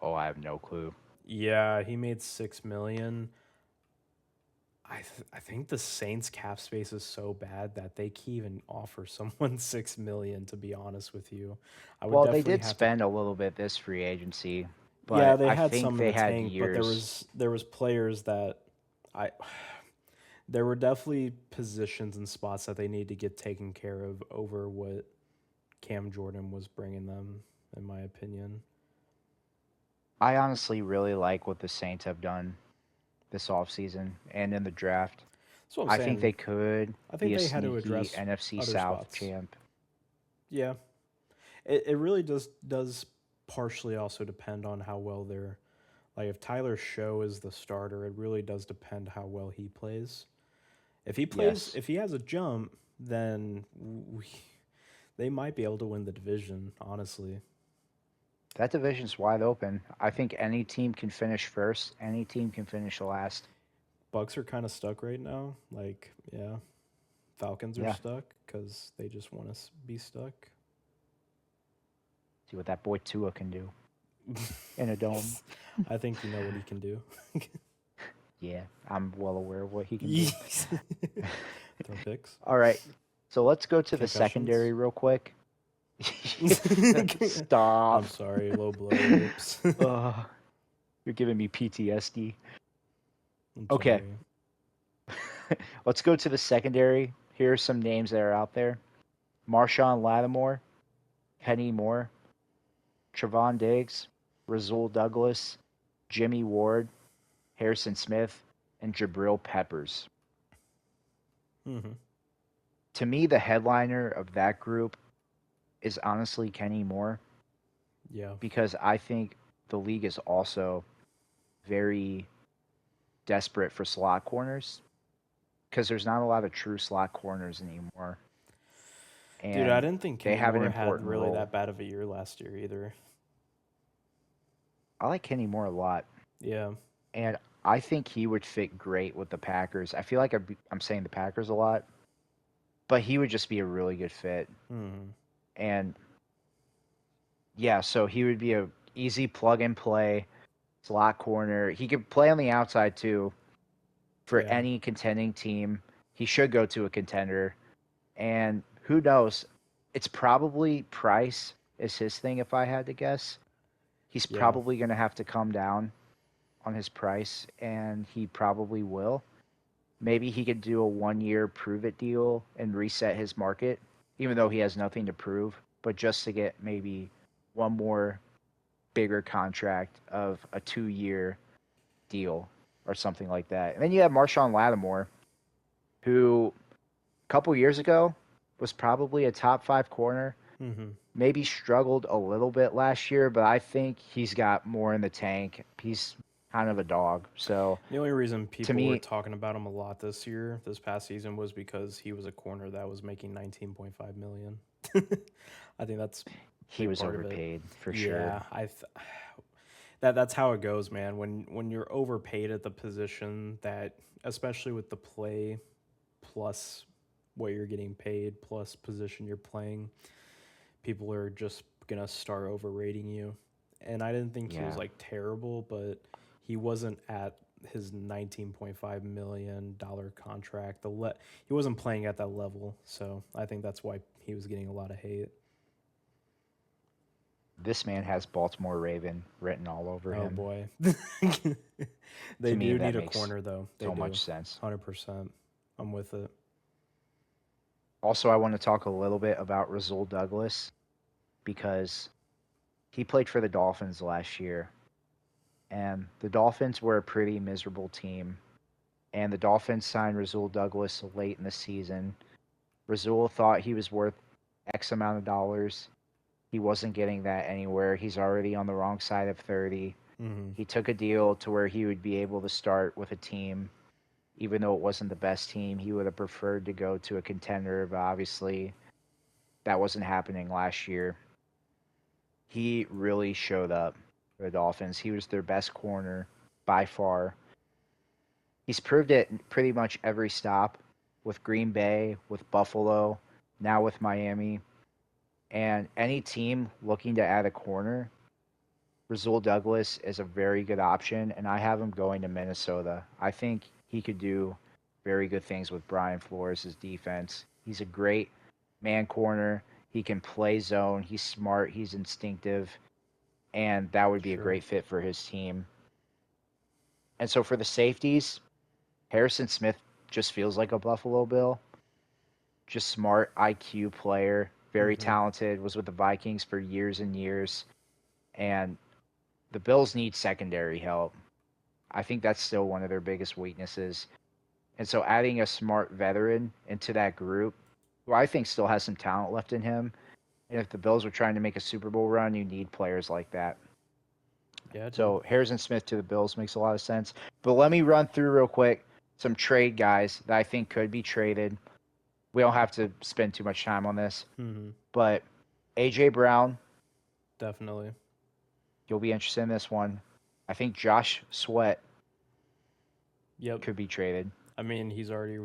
Oh, I have no clue. Yeah, he made 6 million. I think the Saints cap space is so bad that they can't even offer someone 6 million. To be honest with you, I would Well, they definitely did have to. spend a little bit this free agency, Yeah, but they I had think some in they the had tank, but there years. was there was players that I there were definitely positions and spots that they need to get taken care of over what Cam Jordan was bringing them, in my opinion. I honestly really like what the Saints have done this offseason and in the draft. That's what I'm I think saying. they could I think be a they had to sneaky address NFC other South spots. champ. Yeah, it really does partially also depend on how well they're like if Tyler Show is the starter, it really does depend how well he plays. Yes. If he has a jump, then they might be able to win the division. Honestly, That division's wide open. I think any team can finish first, any team can finish last. Bucks are kind of stuck right now. Like, yeah, Falcons are Yeah. stuck because they just want to be stuck. See what that boy Tua can do in a dome. I think you know what he can do. Yeah, I'm well aware of what he can do. Throw picks, All right. So let's go to the concussions. secondary real quick. I'm Stop. sorry, low blow. Whoops. Ugh, you're giving me PTSD. I'm Okay. sorry. Let's go to the secondary. Here are some names that are out there. Marshawn Lattimore, Kenny Moore, Trevon Diggs, Razul Douglas, Jimmy Ward, Harrison Smith, and Jabril Peppers. Mm-hmm. To me, the headliner of that group is honestly Kenny Moore Yeah. because I think the league is also very desperate for slot corners because there's not a lot of true slot corners anymore. Dude, I And didn't think they Kenny have an Moore had important really role. that bad of a year last year either. I like Kenny Moore a lot. Yeah. And I think he would fit great with the Packers. I feel like I'm saying the Packers a lot, but he would just be a really good fit. Mm-hmm. And yeah, so he would be a easy plug and play slot corner. He could play on the outside too for Yeah. any contending team. He should go to a contender. And who knows? It's probably price is his thing if I had to guess. He's Yeah. probably going to have to come down on his price and he probably will. Maybe he could do a 1 year prove it deal and reset his market, even though he has nothing to prove, but just to get maybe one more bigger contract of a 2 year deal or something like that. And then you have Marshawn Lattimore, who a couple years ago was probably a top 5 corner. Mm-hmm. Maybe struggled a little bit last year, but I think he's got more in the tank. He's kind of a dog. So The only reason to people were me, talking about him a lot this past season, was because he was a corner that was making 19.5 million. I think that's a he big was part of it. overpaid for sure. Yeah, that's how it goes, man. When you're overpaid at the position that, especially with the play plus what you're getting paid plus position you're playing, people are just gonna start overrating you. And I didn't think he was Yeah. like terrible, but he wasn't at his $19.5 million contract. He wasn't playing at that level, so I think that's why he was getting a lot of hate. This man has Baltimore Raven written all over Oh him. boy, To they me, do that need a makes corner though. They so do, much sense. 100%. I'm with it. Also, I want to talk a little bit about Razul Douglas because he played for the Dolphins last year, and the Dolphins were a pretty miserable team. And the Dolphins signed Razul Douglas late in the season. Razul thought he was worth X amount of dollars. He wasn't getting that anywhere. He's already on the wrong side of 30. Mm-hmm. He took a deal to where he would be able to start with a team, even though it wasn't the best team. He would have preferred to go to a contender, but obviously that wasn't happening last year. He really showed up for the Dolphins. He was their best corner by far. He's proved it pretty much every stop with Green Bay, with Buffalo, now with Miami. And any team looking to add a corner, Razul Douglas is a very good option, and I have him going to Minnesota. I think he could do very good things with Brian Flores' defense. He's a great man corner. He can play zone. He's smart. He's instinctive, and that would be a Sure. great fit for his team. And so for the safeties, Harrison Smith just feels like a Buffalo Bill. Just smart IQ player, very Mm-hmm. talented, was with the Vikings for years and years. And the Bills need secondary help. I think that's still one of their biggest weaknesses. And so adding a smart veteran into that group, who I think still has some talent left in him, and if the Bills are trying to make a Super Bowl run, you need players like that. Yeah, dude. So Harrison Smith to the Bills makes a lot of sense. But let me run through real quick some trade guys that I think could be traded. We don't have to spend too much time on this, Mm-hmm. but AJ Brown, Definitely. you'll be interested in this one. I think Josh Sweat Yep. could be traded. I mean, he's already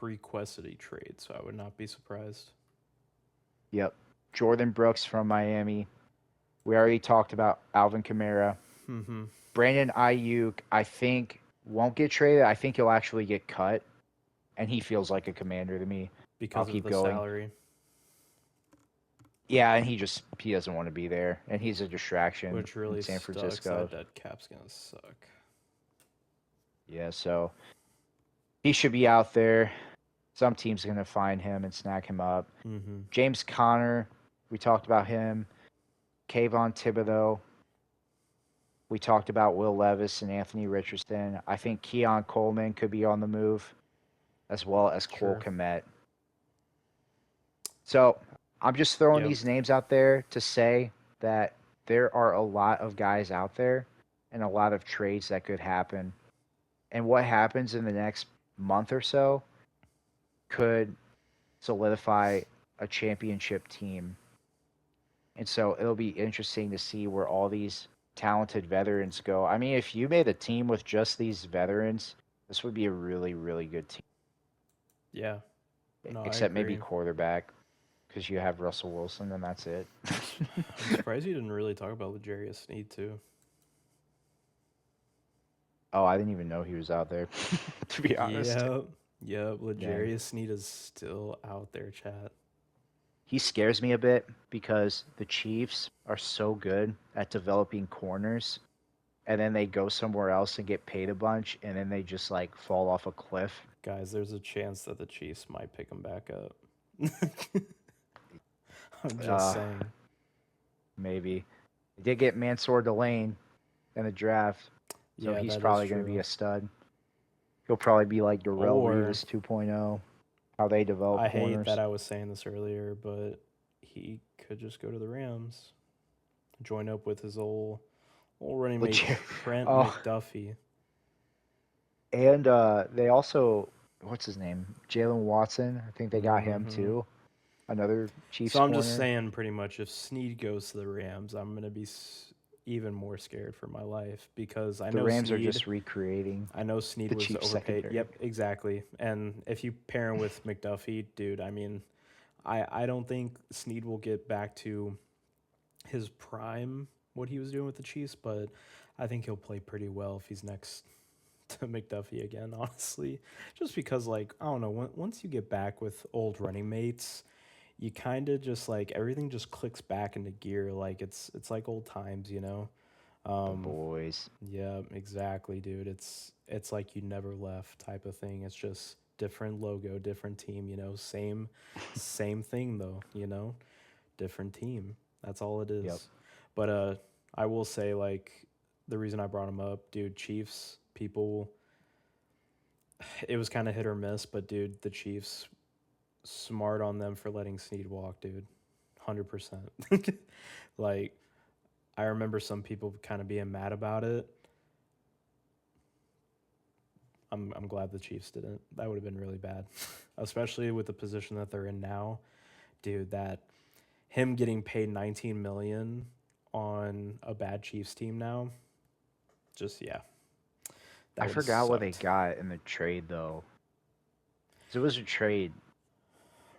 requested a trade, so I would not be surprised. Yep. Jordan Brooks from Miami. We already talked about Alvin Kamara. Mm-hmm. Brandon Ayuk, I think, won't get traded. I think he'll actually get cut, and he feels like a commander to me. I'll Because of keep the going. salary. Yeah, and he doesn't want to be there, and he's a distraction Which in really San sucks. Francisco. That dead cap's gonna suck. Yeah, so he should be out there. Some teams are going to find him and snag him up. Mm-hmm. James Conner, we talked about him. Kayvon Thibodeau. We talked about Will Levis and Anthony Richardson. I think Keon Coleman could be on the move, as well as Cole Sure. Kmet. So I'm just throwing Yep. these names out there to say that there are a lot of guys out there and a lot of trades that could happen. And what happens in the next month or so could solidify a championship team. And so it'll be interesting to see where all these talented veterans go. I mean, if you made a team with just these veterans, this would be a really, really good team. Yeah. No, I Except maybe agree. quarterback, because you have Russell Wilson and that's it. I'm surprised you didn't really talk about L'Jarius Sneed too. Oh, I didn't even know he was out there, to be honest. Yep. Yep. Dang. L'Jarius Sneed is still out there, chat. He scares me a bit because the Chiefs are so good at developing corners, and then they go somewhere else and get paid a bunch, and then they just like fall off a cliff. Guys, there's a chance that the Chiefs might pick him back up. I'm just Uh, saying. maybe. They did get Mansour Delane in the draft, so Yeah, he's that is probably going to be true. a stud. He'll probably be like Darrell Or Revis 2.0, how they develop I hate that corners. I was saying this earlier, but he could just go to the Rams, join up with his old running mate Legit. Trent Oh, McDuffie. and they also, what's his name? Jalen Watson. I think they got him Hmm. too. Another Chiefs So I'm just corner. saying, pretty much, if Snead goes to the Rams, I'm gonna be even more scared for my life because The Rams are just recreating I know Snead the was Chiefs overpaid. secondary. Yep, exactly. And if you pair him with McDuffie, dude, I mean, I don't think Snead will get back to his prime, what he was doing with the Chiefs, but I think he'll play pretty well if he's next to McDuffie again, honestly. Just because, like, I don't know, once you get back with old running mates, you kind of just like everything just clicks back into gear. Like it's like old times, you know. The Um, boys. yeah, exactly, dude. It's like you never left type of thing. It's just different logo, different team, you know. Same thing though, you know. Different team. That's all it Yep. is. But I will say like the reason I brought him up, dude, Chiefs people it was kind of hit or miss, but dude, the Chiefs smart on them for letting Snead walk, dude. 100%. Like I remember some people kind of being mad about it. I'm glad the Chiefs didn't. That would have been really bad, especially with the position that they're in now, dude. That him getting paid 19 million on a bad Chiefs team now, just yeah, that I would have forgot what they sucked. got in the trade though. 'Cause it was a trade,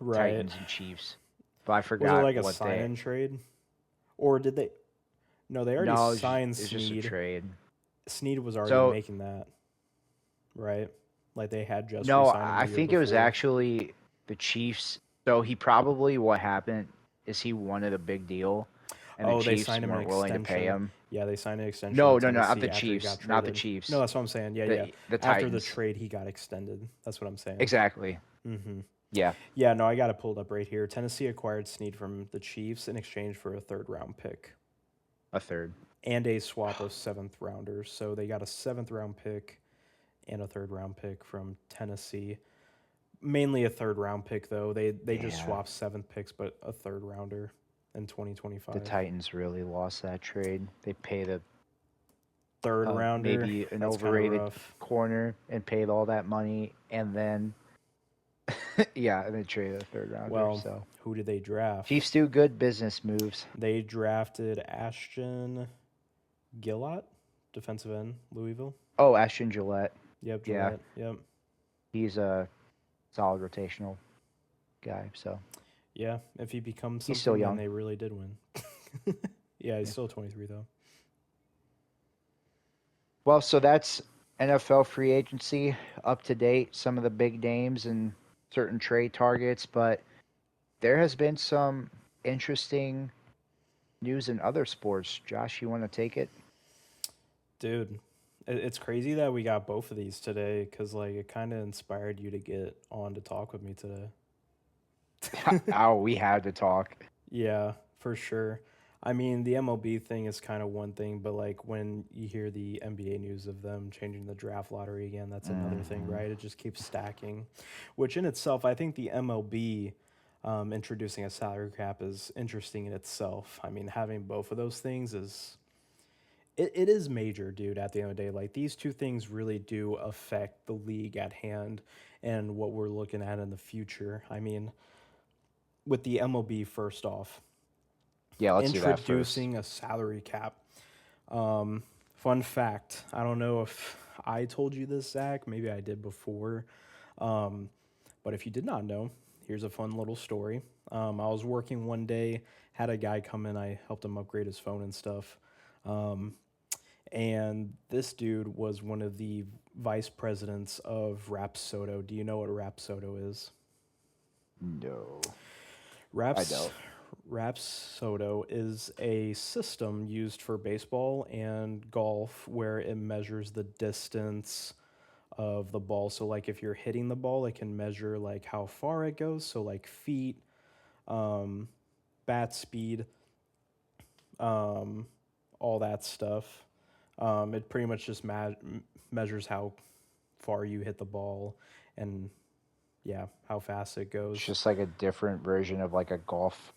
Right? Titans and Chiefs, but I Was it forgot like a what sign they. and trade, or did they? No, they already No, signed it was just a Snead. trade. Snead was already So making that, right? Like they had just no, re-signed him I the year think it was before. actually the Chiefs. So he probably what happened is he wanted a big deal, and the Oh, they Chiefs signed him an weren't willing to pay extension. him. Yeah, they signed an extension No, with no, no, not Tennessee the after he Chiefs, got not the traded. No, Chiefs. that's what I'm saying. Yeah, yeah. The After the Titans. trade, he got extended. That's what I'm saying. Exactly. Hmm. Yeah, Yeah, no, I got it pulled up right here. Tennessee acquired Snead from the Chiefs in exchange for a third round pick a third. and a swap of seventh rounders. So they got a seventh round pick and a third round pick from Tennessee. Mainly a third round pick though. They just Yeah, swapped seventh picks, but a third rounder in the 2025. Titans really lost that trade. They paid a Third rounder. maybe an That's kind of overrated rough. corner and paid all that money, and then yeah, and they traded a third rounder. Well, So who did they draft? Chiefs do good business moves. They drafted Ashton Gillott, defensive end, Louisville. Oh, Ashton Gillette. Yep, Yeah, Gillette. Yep. he's a solid rotational guy. So Yeah, if he becomes he's still something, then young. they really did win. Yeah, he's Yeah. still 23 though. Well, so that's NFL free agency up to date. Some of the big names and certain trade targets, but there has been some interesting news in other sports. Josh, you want to take it? Dude, It's crazy that we got both of these today because like it kind of inspired you to get on to talk with me today. Oh, we had to talk. Yeah, for sure. I mean, the MLB thing is kind of one thing, but like when you hear the NBA news of them changing the draft lottery again, that's another thing, Hmm. right? It just keeps stacking, which in itself, I think the MLB introducing a salary cap is interesting in itself. I mean, having both of those things is it is major, dude, at the end of the day. Like these two things really do affect the league at hand and what we're looking at in the future. I mean, with the MLB first off, Yeah, let's do that first. introducing a salary cap. Um, Fun fact, I don't know if I told you this, Zach. Maybe I did before. Um, but if you did not know, here's a fun little story. I was working one day, had a guy come in. I helped him upgrade his phone and stuff. Um, and this dude was one of the vice presidents of Rapsodo. Do you know what Rapsodo is? No, I Raps don't. Rapsodo is a system used for baseball and golf where it measures the distance of the ball. So like if you're hitting the ball, it can measure like how far it goes. So like feet, um, bat speed, um, all that stuff. It pretty much just measures how far you hit the ball and yeah, how fast it It's goes. just like a different version of like a golf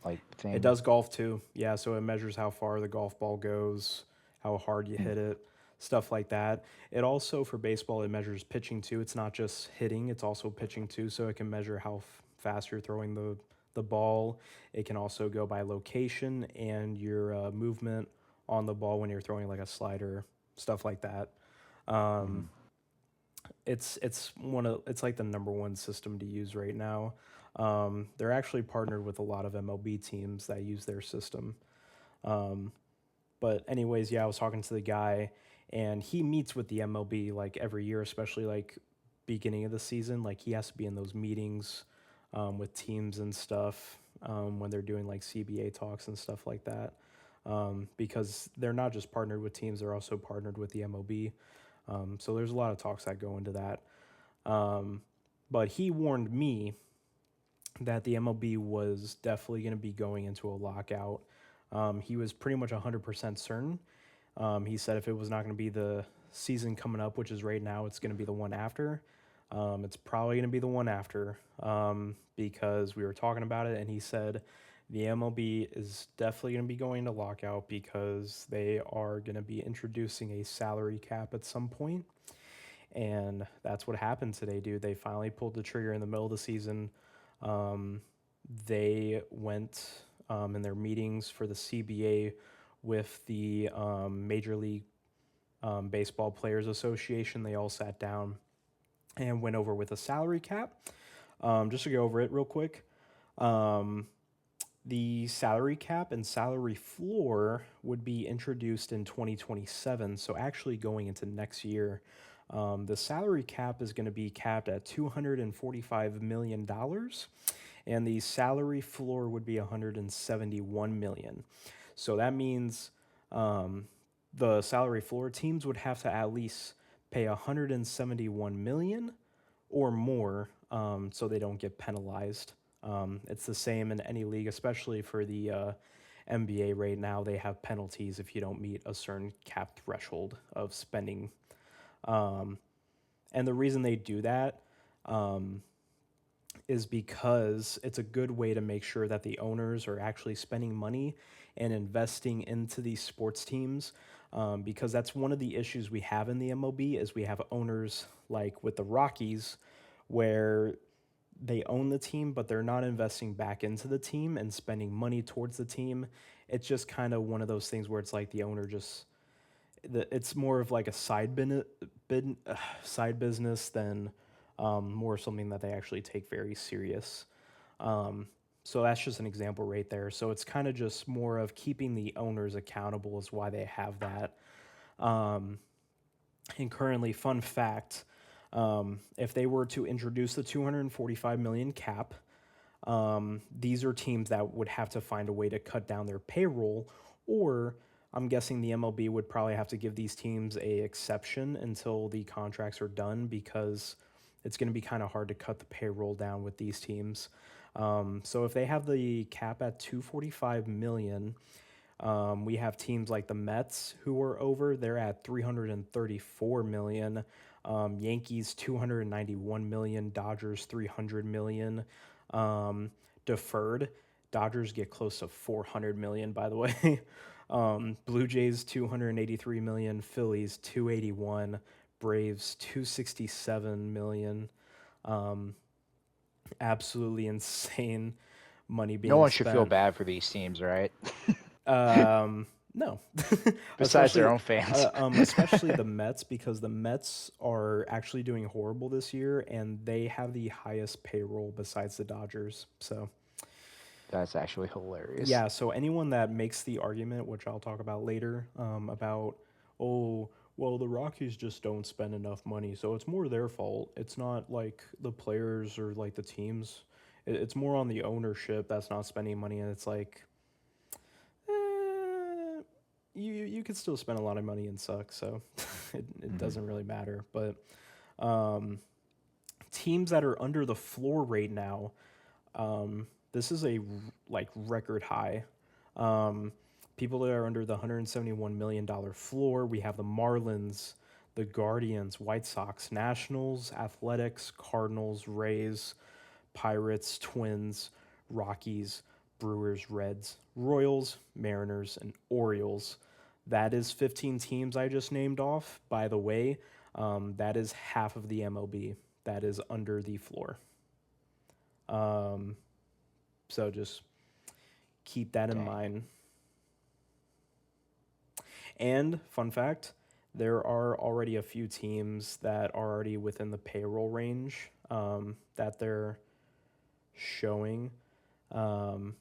like It thing. does golf too. Yeah, so it measures how far the golf ball goes, how hard you Hmm. hit it, stuff like that. It also for baseball it measures pitching too. It's not just hitting, it's also pitching too, so it can measure how fast you're throwing the ball. It can also go by location and your movement on the ball when you're throwing like a slider, stuff like that. Um, Hmm. it's like the number one system to use right now. They're actually partnered with a lot of MLB teams that use their system. Um, but anyways, yeah, I was talking to the guy, and he meets with the MLB like every year, especially like beginning of the season. Like he has to be in those meetings with teams and stuff when they're doing like CBA talks and stuff like that. Because they're not just partnered with teams; they're also partnered with the MLB. So there's a lot of talks that go into that. Um, but he warned me that the MLB was definitely going to be going into a lockout. He was pretty much 100% certain. He said if it was not going to be the season coming up, which is right now, it's going to be the one after. It's probably going to be the one after because we were talking about it, and he said the MLB is definitely going to be going to lockout because they are going to be introducing a salary cap at some point. And that's what happened today, dude. They finally pulled the trigger in the middle of the season. Um, they went in their meetings for the CBA with the Major League Baseball Players Association. They all sat down and went over with a salary cap. Just to go over it real quick, um, the salary cap and salary floor would be introduced in 2027. So, actually, going into next year, the salary cap is going to be capped at $245 million, and the salary floor would be 171 million. So, that means um, the salary floor teams would have to at least pay 171 million or more so they don't get penalized. It's the same in any league, especially for the NBA right now. They have penalties if you don't meet a certain cap threshold of spending. Um, and the reason they do that um, is because it's a good way to make sure that the owners are actually spending money and investing into these sports teams. Because that's one of the issues we have in the MLB is we have owners like with the Rockies where they own the team, but they're not investing back into the team and spending money towards the team. It's just kind of one of those things where it's like the owner just it's more of like a side business than more something that they actually take very serious. Um, so that's just an example right there. So it's kind of just more of keeping the owners accountable is why they have that. Um, and currently, fun fact, if they were to introduce the 245 million cap, these are teams that would have to find a way to cut down their payroll or I'm guessing the MLB would probably have to give these teams a exception until the contracts are done because it's going to be kind of hard to cut the payroll down with these teams. So if they have the cap at 245 million, we have teams like the Mets who are over. They're at 334 million. Yankees 291 million. Dodgers 300 million. Deferred. Dodgers get close to 400 million, by the way. Blue Jays 283 million. Phillies 281. Braves 267 million. Absolutely insane money No being one should feel spent. bad for these teams, right? No, Besides their especially, own fans. especially the Mets because the Mets are actually doing horrible this year, and they have the highest payroll besides the Dodgers. So That's actually hilarious. yeah, so anyone that makes the argument, which I'll talk about later, about oh well the Rockies just don't spend enough money, so it's more their fault. It's not like the players or like the teams. It's more on the ownership that's not spending money, and it's like eh, you could still spend a lot of money and suck, so it Hmm. doesn't really matter. But um, teams that are under the floor right now, this is a like record high. Um, People that are under the $171 million floor, we have the Marlins, the Guardians, White Sox, Nationals, Athletics, Cardinals, Rays, Pirates, Twins, Rockies, Brewers, Reds, Royals, Mariners, and Orioles. That is 15 teams I just named off. By the way, that is half of the MLB that is under the floor. Um, so just keep that in Dang. mind. And fun fact, there are already a few teams that are already within the payroll range that they're showing. Um,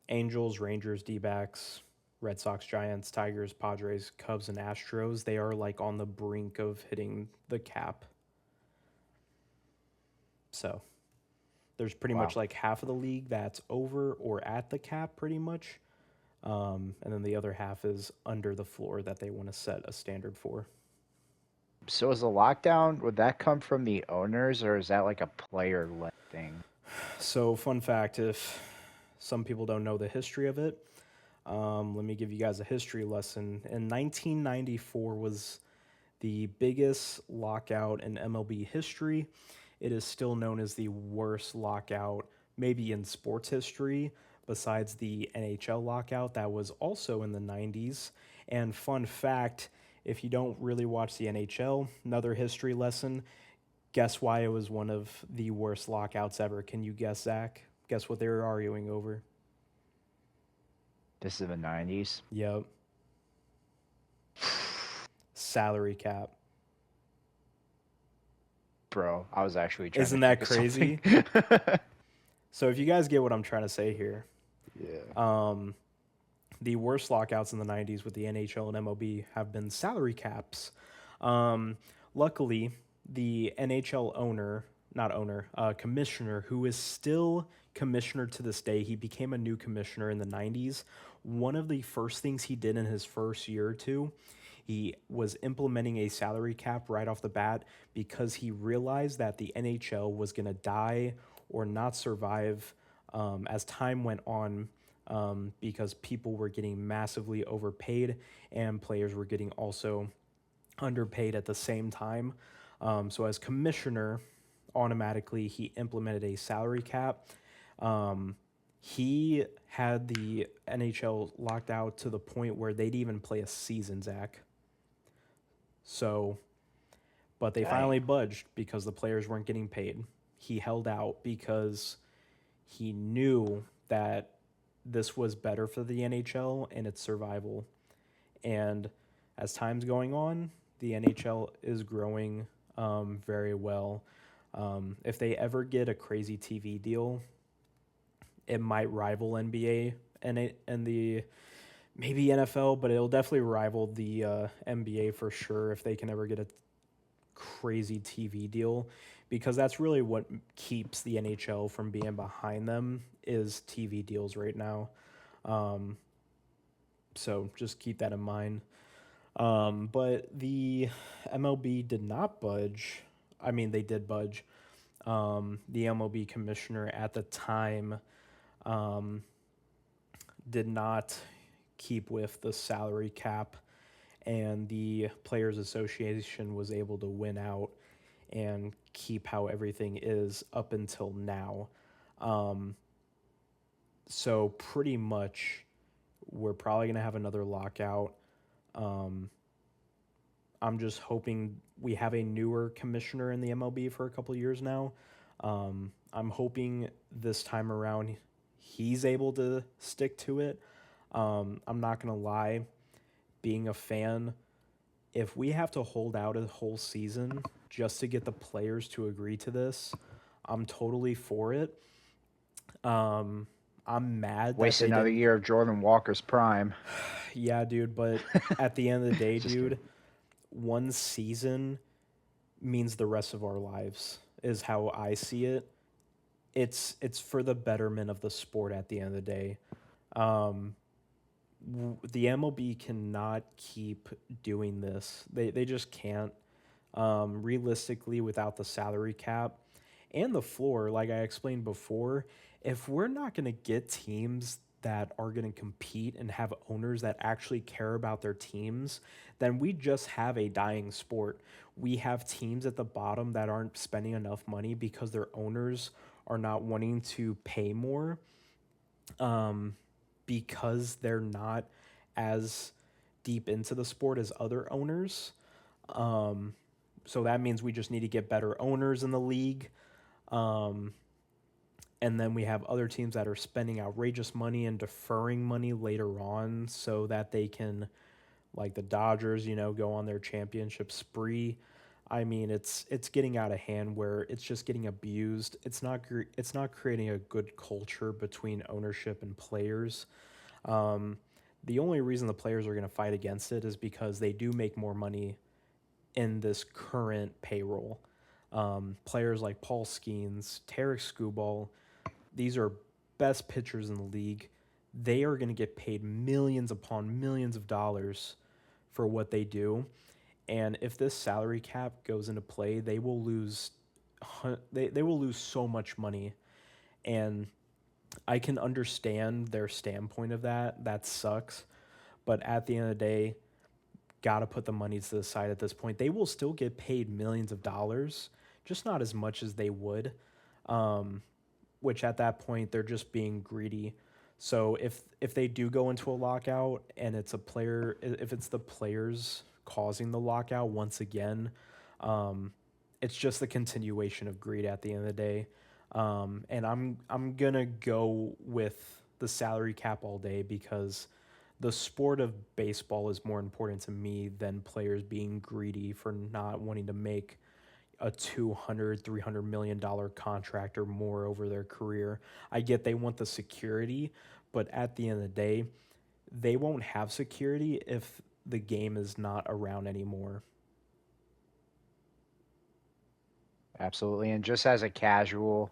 Angels, Rangers, D backs, Red Sox, Giants, Tigers, Padres, Cubs, and Astros, they are like on the brink of hitting the cap. So there's pretty much Wow. like half of the league that's over or at the cap, pretty much. And then the other half is under the floor that they want to set a standard for. So is the lockdown, would that come from the owners or is that like a player led thing? So, fun fact if some people don't know the history of it, let me give you guys a history lesson. In 1994 was the biggest lockout in MLB history. It is still known as the worst lockout, maybe in sports history, besides the NHL lockout that was also in the 90s. And fun fact if you don't really watch the NHL, another history lesson, guess why it was one of the worst lockouts ever? Can you guess, Zach? Guess what they were arguing over? This is the 90s. Yep, salary cap. Bro, I was actually trying to Isn't think that of something. crazy? So if you guys get what I'm trying to say here, Yeah. um, the worst lockouts in the 90s with the NHL and MLB have been salary caps. Um, Luckily, the NHL owner, not owner, commissioner, who is still commissioner to this day, he became a new commissioner in the 90s. One of the first things he did in his first year or two, he was implementing a salary cap right off the bat because he realized that the NHL was going to die or not survive as time went on because people were getting massively overpaid and players were getting also underpaid at the same time. So, as commissioner, automatically he implemented a salary cap. Um, he had the NHL locked out to the point where they'd even play a season, Zach. So, but they Dang. finally budged because the players weren't getting paid. He held out because he knew that this was better for the NHL and its survival. And as time's going on, the NHL is growing very well. If they ever get a crazy TV deal, it might rival NBA and the maybe NFL, but it'll definitely rival the NBA for sure if they can ever get a crazy TV deal, because that's really what keeps the NHL from being behind them is TV deals right now. Um, So just keep that in mind. But the MLB did not budge. I mean, they did budge. The MLB commissioner at the time um, did not keep with the salary cap, and the Players Association was able to win out and keep how everything is up until now. Um, so pretty much, we're probably gonna have another lockout. Um, I'm just hoping we have a newer commissioner in the MLB for a couple years now. I'm hoping this time around he's able to stick to it. I'm not gonna lie, being a fan, if we have to hold out a whole season just to get the players to agree to this, I'm totally for it. Um, I'm mad that Waste they another didn't. year of Jordan Walker's prime. Yeah, dude, but at the end of the day, Just kidding. dude, one season means the rest of our lives is how I see it. It's for the betterment of the sport at the end of the day. Um, the MLB cannot keep doing this. They just can't. Realistically, without the salary cap and the floor, like I explained before, if we're not going to get teams that are going to compete and have owners that actually care about their teams, then we just have a dying sport. We have teams at the bottom that aren't spending enough money because their owners are not wanting to pay more, um, because they're not as deep into the sport as other owners. Um, so that means we just need to get better owners in the league. Um, and then we have other teams that are spending outrageous money and deferring money later on so that they can, like the Dodgers, go on their championship spree. I mean, it's getting out of hand where it's just getting abused. It's not creating a good culture between ownership and players. Um, the only reason the players are going to fight against it is because they do make more money in this current payroll. Players like Paul Skeens, Tarek Skubal, these are best pitchers in the league. They are going to get paid millions upon millions of dollars for what they do. And if this salary cap goes into play, they will lose they will lose so much money. And I can understand their standpoint of that. That sucks. But at the end of the day, got to put the money to the side at this point. They will still get paid millions of dollars, just not as much as they would. Um, which at that point they're just being greedy. So if they do go into a lockout and it's a player, if it's the players causing the lockout once again, um, it's just the continuation of greed at the end of the day. And I'm gonna go with the salary cap all day because the sport of baseball is more important to me than players being greedy for not wanting to make a 200 $300 million contract or more over their career. I get they want the security, but at the end of the day, they won't have security if the game is not around anymore. Absolutely. And just as a casual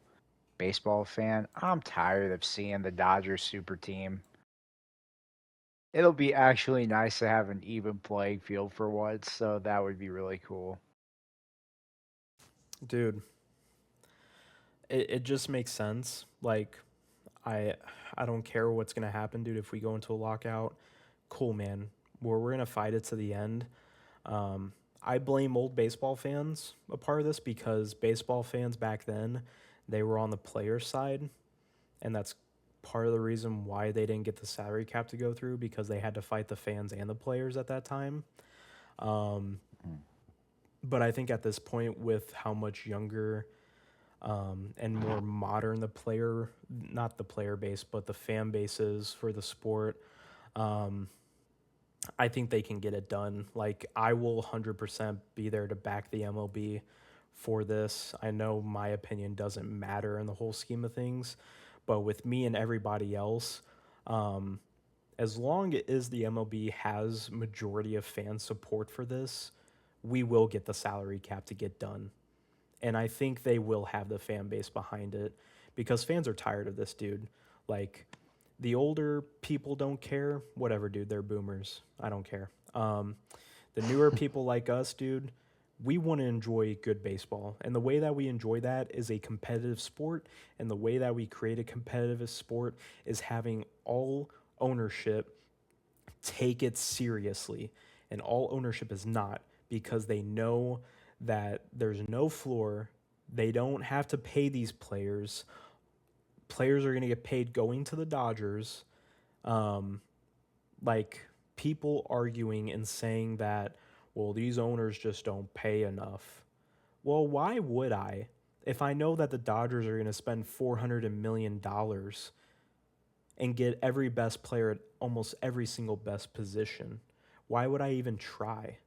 baseball fan, I'm tired of seeing the Dodgers super team. It'll be actually nice to have an even playing field for once, so that would be really cool. Dude, it just makes sense. Like I I don't care what's gonna happen, dude, if we go into a lockout. Cool, man. We're gonna fight it to the end. Um, I blame old baseball fans a part of this because baseball fans back then, they were on the player side, and that's part of the reason why they didn't get the salary cap to go through because they had to fight the fans and the players at that time. Um, Mm. but I think at this point, with how much younger and more modern the player, not the player base, but the fan base is for the sport, um, I think they can get it done. Like, I will 100% be there to back the MLB for this. I know my opinion doesn't matter in the whole scheme of things, but with me and everybody else, um, as long as the MLB has majority of fan support for this, we will get the salary cap to get done. And I think they will have the fan base behind it because fans are tired of this, dude. Like, The older people don't care. Whatever, dude. They're boomers. I don't care. The newer people like us, dude, we want to enjoy good baseball. And the way that we enjoy that is a competitive sport. And the way that we create a competitive sport is having all ownership take it seriously. And all ownership is not, because they know that there's no floor. They don't have to pay these players. Players are going to get paid going to the Dodgers. Um, like people arguing and saying that, well, these owners just don't pay enough. Well, why would I? If I know that the Dodgers are going to spend $400 million and get every best player at almost every single best position, why would I even try?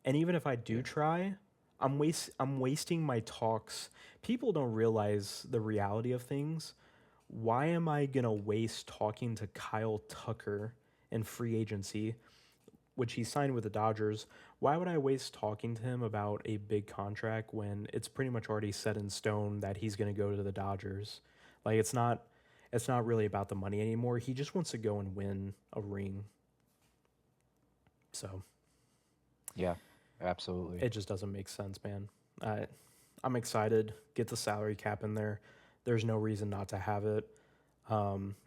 And even if I do Yeah. try, I'm wasting my talks. People don't realize the reality of things. Why am I gonna waste talking to Kyle Tucker in free agency, which he signed with the Dodgers? Why would I waste talking to him about a big contract when it's pretty much already set in stone that he's gonna go to the Dodgers? Like it's not really about the money anymore. He just wants to go and win a ring. So Yeah, absolutely. it just doesn't make sense, man. I I'm excited. Get the salary cap in there. There's no reason not to have it.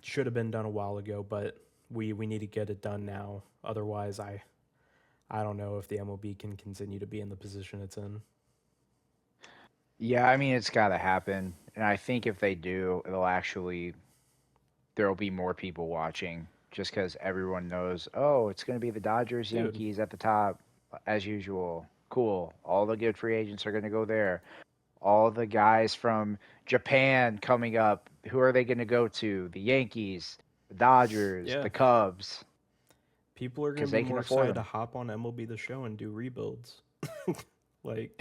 Should have been done a while ago, but we need to get it done now. Otherwise, I don't know if the MLB can continue to be in the position it's in. Yeah, I mean it's got to happen, and I think if they do, it'll actually there'll be more people watching just because everyone knows. Oh, it's going to be the Dodgers, Dude, Yankees at the top as usual. Cool. All the good free agents are going to go there. All the guys from Japan coming up. Who are they going to go to? The Yankees, the Dodgers, yeah, the Cubs, people are gonna because be they can more afford excited to them. hop on MLB The Show and do rebuilds. Like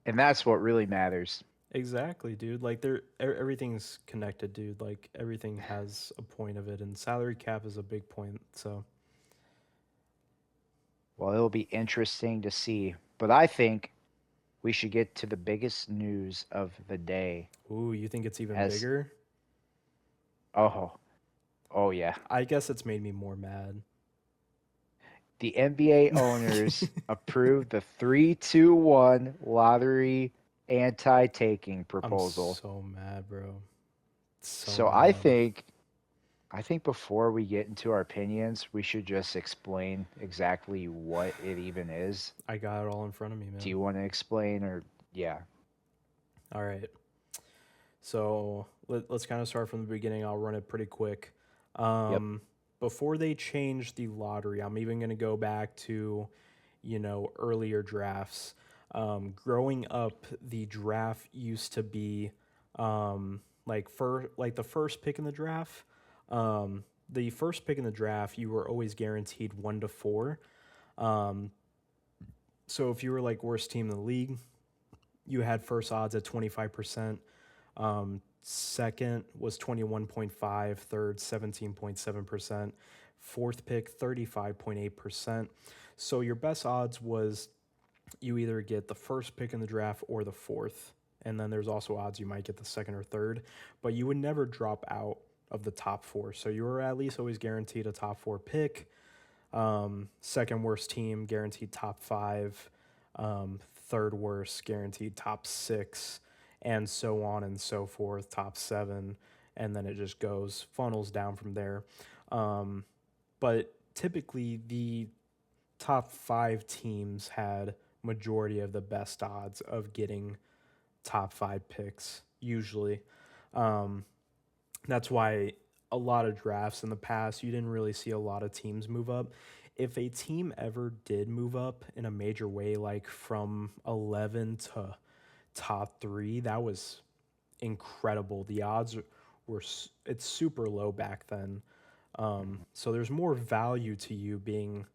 And that's what really matters. exactly, dude. Like everything's connected, dude. Like everything has a point of it, and salary cap is a big point. So, Well, it'll be interesting to see. But I think we should get to the biggest news of the day. ooh, you think it's even As bigger? oh, oh yeah, I guess it's made me more mad. the NBA owners approved the 3-2-1 lottery anti-taking I'm proposal. so mad, bro. So So I mad. think I think before we get into our opinions, we should just explain exactly what it even is. I got it all in front of me, Do man. you want to explain or yeah. All right. So let's kind of start from the beginning. I'll run it pretty quick. Yep. Um, Before they changed the lottery, I'm even going to go back to, earlier drafts. Growing up, the draft used to be like the first pick in the draft. The first pick in the draft, you were always guaranteed 1 to 4. Um, so if you were like worst team in the league, you had first odds at 25%. Second was 21.5, third 17.7%, fourth pick 35.8%. So your best odds was you either get the first pick in the draft or the fourth. And then there's also odds you might get the second or third, but you would never drop out of the top four. So you were at least always guaranteed a top four pick. Second worst team guaranteed top five. Third worst guaranteed top six, and so on and so forth, top seven, and then it just goes funnels down from there. Um, but typically, the top five teams had majority of the best odds of getting top five picks usually. Um, that's why a lot of drafts in the past, you didn't really see a lot of teams move up. If a team ever did move up in a major way, like from 11 to top three, that was incredible. The odds it's super low back then. So there's more value to you being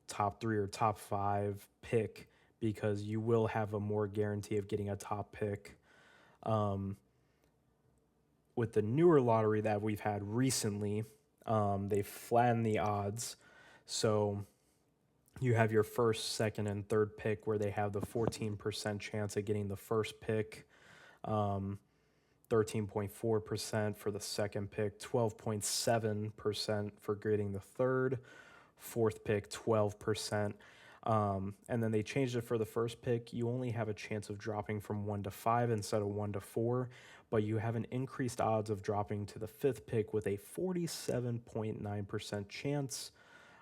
top three or top five pick because you will have a more guarantee of getting a top pick. Um, with the newer lottery that we've had recently, they flatten the odds. So you have your first, second, and third pick where they have the 14% chance of getting the first pick. Um, 13.4% for the second pick, 12.7% for getting the third, fourth pick, 12%. And then they changed it for the first pick. You only have a chance of dropping from 1 to 5 instead of 1 to 4, but you have an increased odds of dropping to the fifth pick with a 47.9% chance.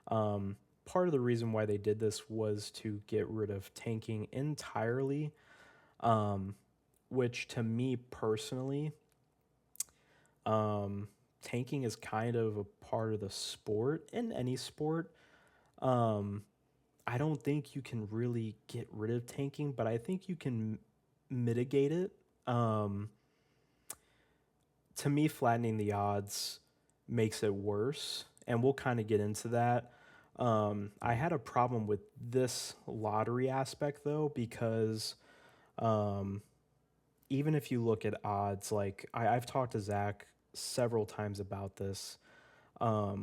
Part of the reason why they did this was to get rid of tanking entirely, which to me personally, tanking is kind of a part of the sport in any sport. I don't think you can really get rid of tanking, but I think you can mitigate it. To me, flattening the odds makes it worse, and we'll kind of get into that. I had a problem with this lottery aspect though, because even if you look at odds, like I've talked to Zach several times about this. I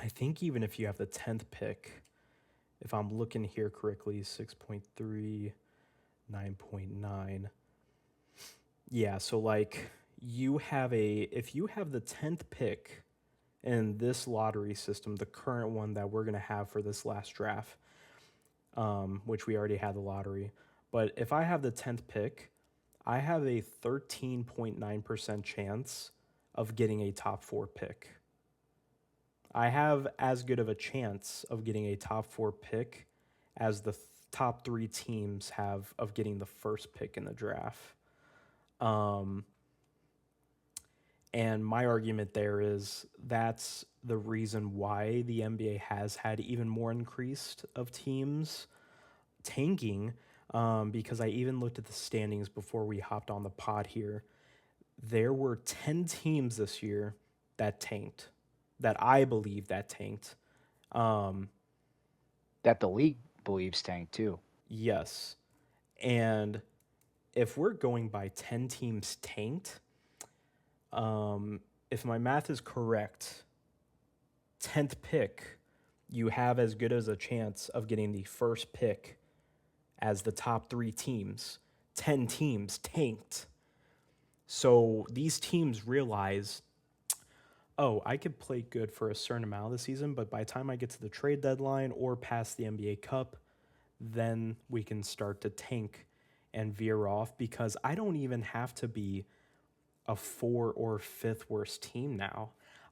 think even if you have the 10th pick, if I'm looking here correctly, 6.3, 9.9. Yeah, so like if you have the 10th pick in this lottery system, the current one that we're going to have for this last draft, which we already had the lottery. But if I have the 10th pick, I have a 13.9% chance of getting a top 4 pick. I have as good of a chance of getting a top 4 pick as the top 3 teams have of getting the first pick in the draft. And my argument there is that's the reason why the NBA has had even more increased of teams tanking, because I even looked at the standings before we hopped on the pod here. There were 10 teams this year that tanked, that I believe that tanked. That the league believes tank too. Yes. And if we're going by 10 teams tanked, if my math is correct, 10th pick, you have as good as a chance of getting the first pick as the top 3 teams. 10 teams tanked. So these teams realize, oh, I could play good for a certain amount of the season, but by the time I get to the trade deadline or past the NBA Cup, then we can start to tank and veer off, because I don't even have to be a 4th or 5th worst team now.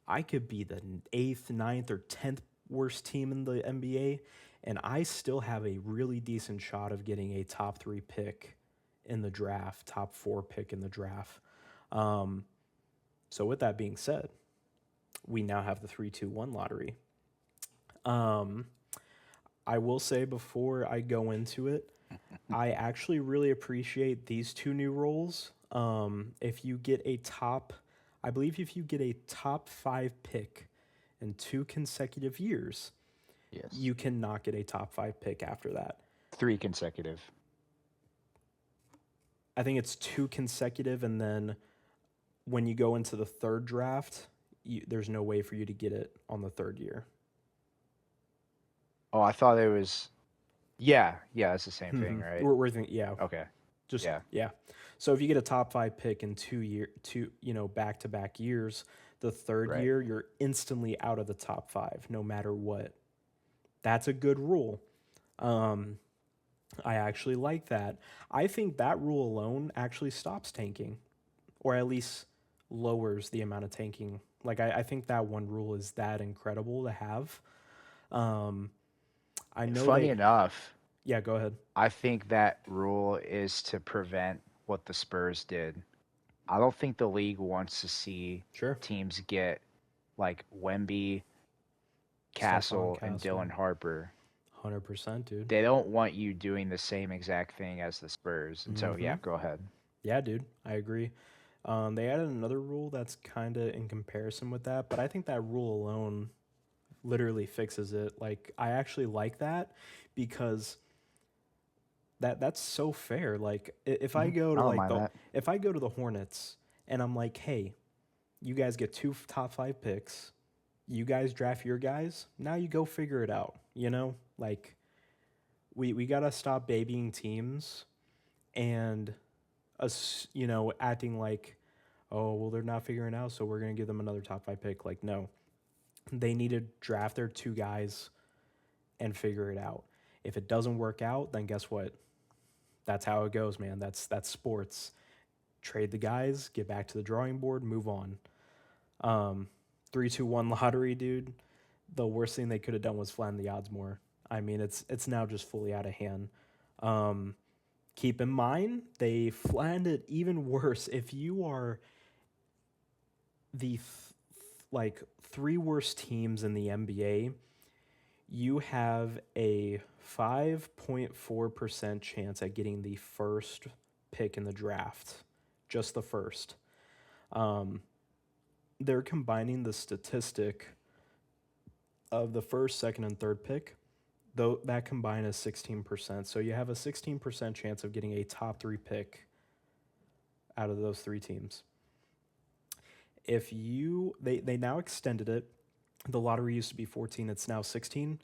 I could be the 8th, 9th, or 10th worst team in the NBA, and I still have a really decent shot of getting a top 3 pick in the draft, top 4 pick in the draft. So with that being said, we now have the 3-2-1 lottery. I will say before I go into it, I actually really appreciate these 2 new rules. If you get a top, I believe if you get a top 5 pick in 2 consecutive years, Yes. you cannot get a top 5 pick after that. 3 consecutive. I think it's 2 consecutive, and then when you go into the third draft, there's no way for you to get it on the third year. Oh, I thought it was. Yeah, it's the same thing, right? We're thinking, yeah. Okay. Just Yeah. yeah. So if you get a top 5 pick in 2 back-to-back years, the third Right. year you're instantly out of the top 5, no matter what. That's a good rule. I actually like that. I think that rule alone actually stops tanking, or at least lowers the amount of tanking. Like I think that one rule is that incredible to have. I know Funny enough, Yeah, go ahead. I think that rule is to prevent what the Spurs did. I don't think the league wants to see Sure. teams get like Wemby, Castle, and Dylan Harper. 100%, dude. They don't want you doing the same exact thing as the Spurs. And so, yeah, go ahead. Yeah, dude, I agree. They added another rule that's kind of in comparison with that, but I think that rule alone literally fixes it. Like, I actually like that, because that's so fair. Like, if I go to I don't like mind that. if I go to the Hornets and I'm like, hey, you guys get 2 top 5 picks, you guys draft your guys, now you go figure it out. Like, we gotta stop babying teams, and us, acting like, oh, well, they're not figuring it out, so we're going to give them another top 5 pick. Like, no, they need to draft their 2 guys and figure it out. If it doesn't work out, then guess what? That's how it goes, man. That's sports. Trade the guys, get back to the drawing board, move on. Um, 3-2-1 lottery, dude. The worst thing they could have done was flatten the odds more. I mean, it's now just fully out of hand. Um, Keep in mind, they flattened it even worse. If you are the like 3 worst teams in the NBA, you have a 5.4% chance at getting the first pick in the draft, just the first. Um, they're combining the statistic of the first, second, and third pick. Though that combined is 16%. So you have a 16% chance of getting a top 3 pick out of those 3 teams. If you they now extended it. The lottery used to be 14, it's now 16.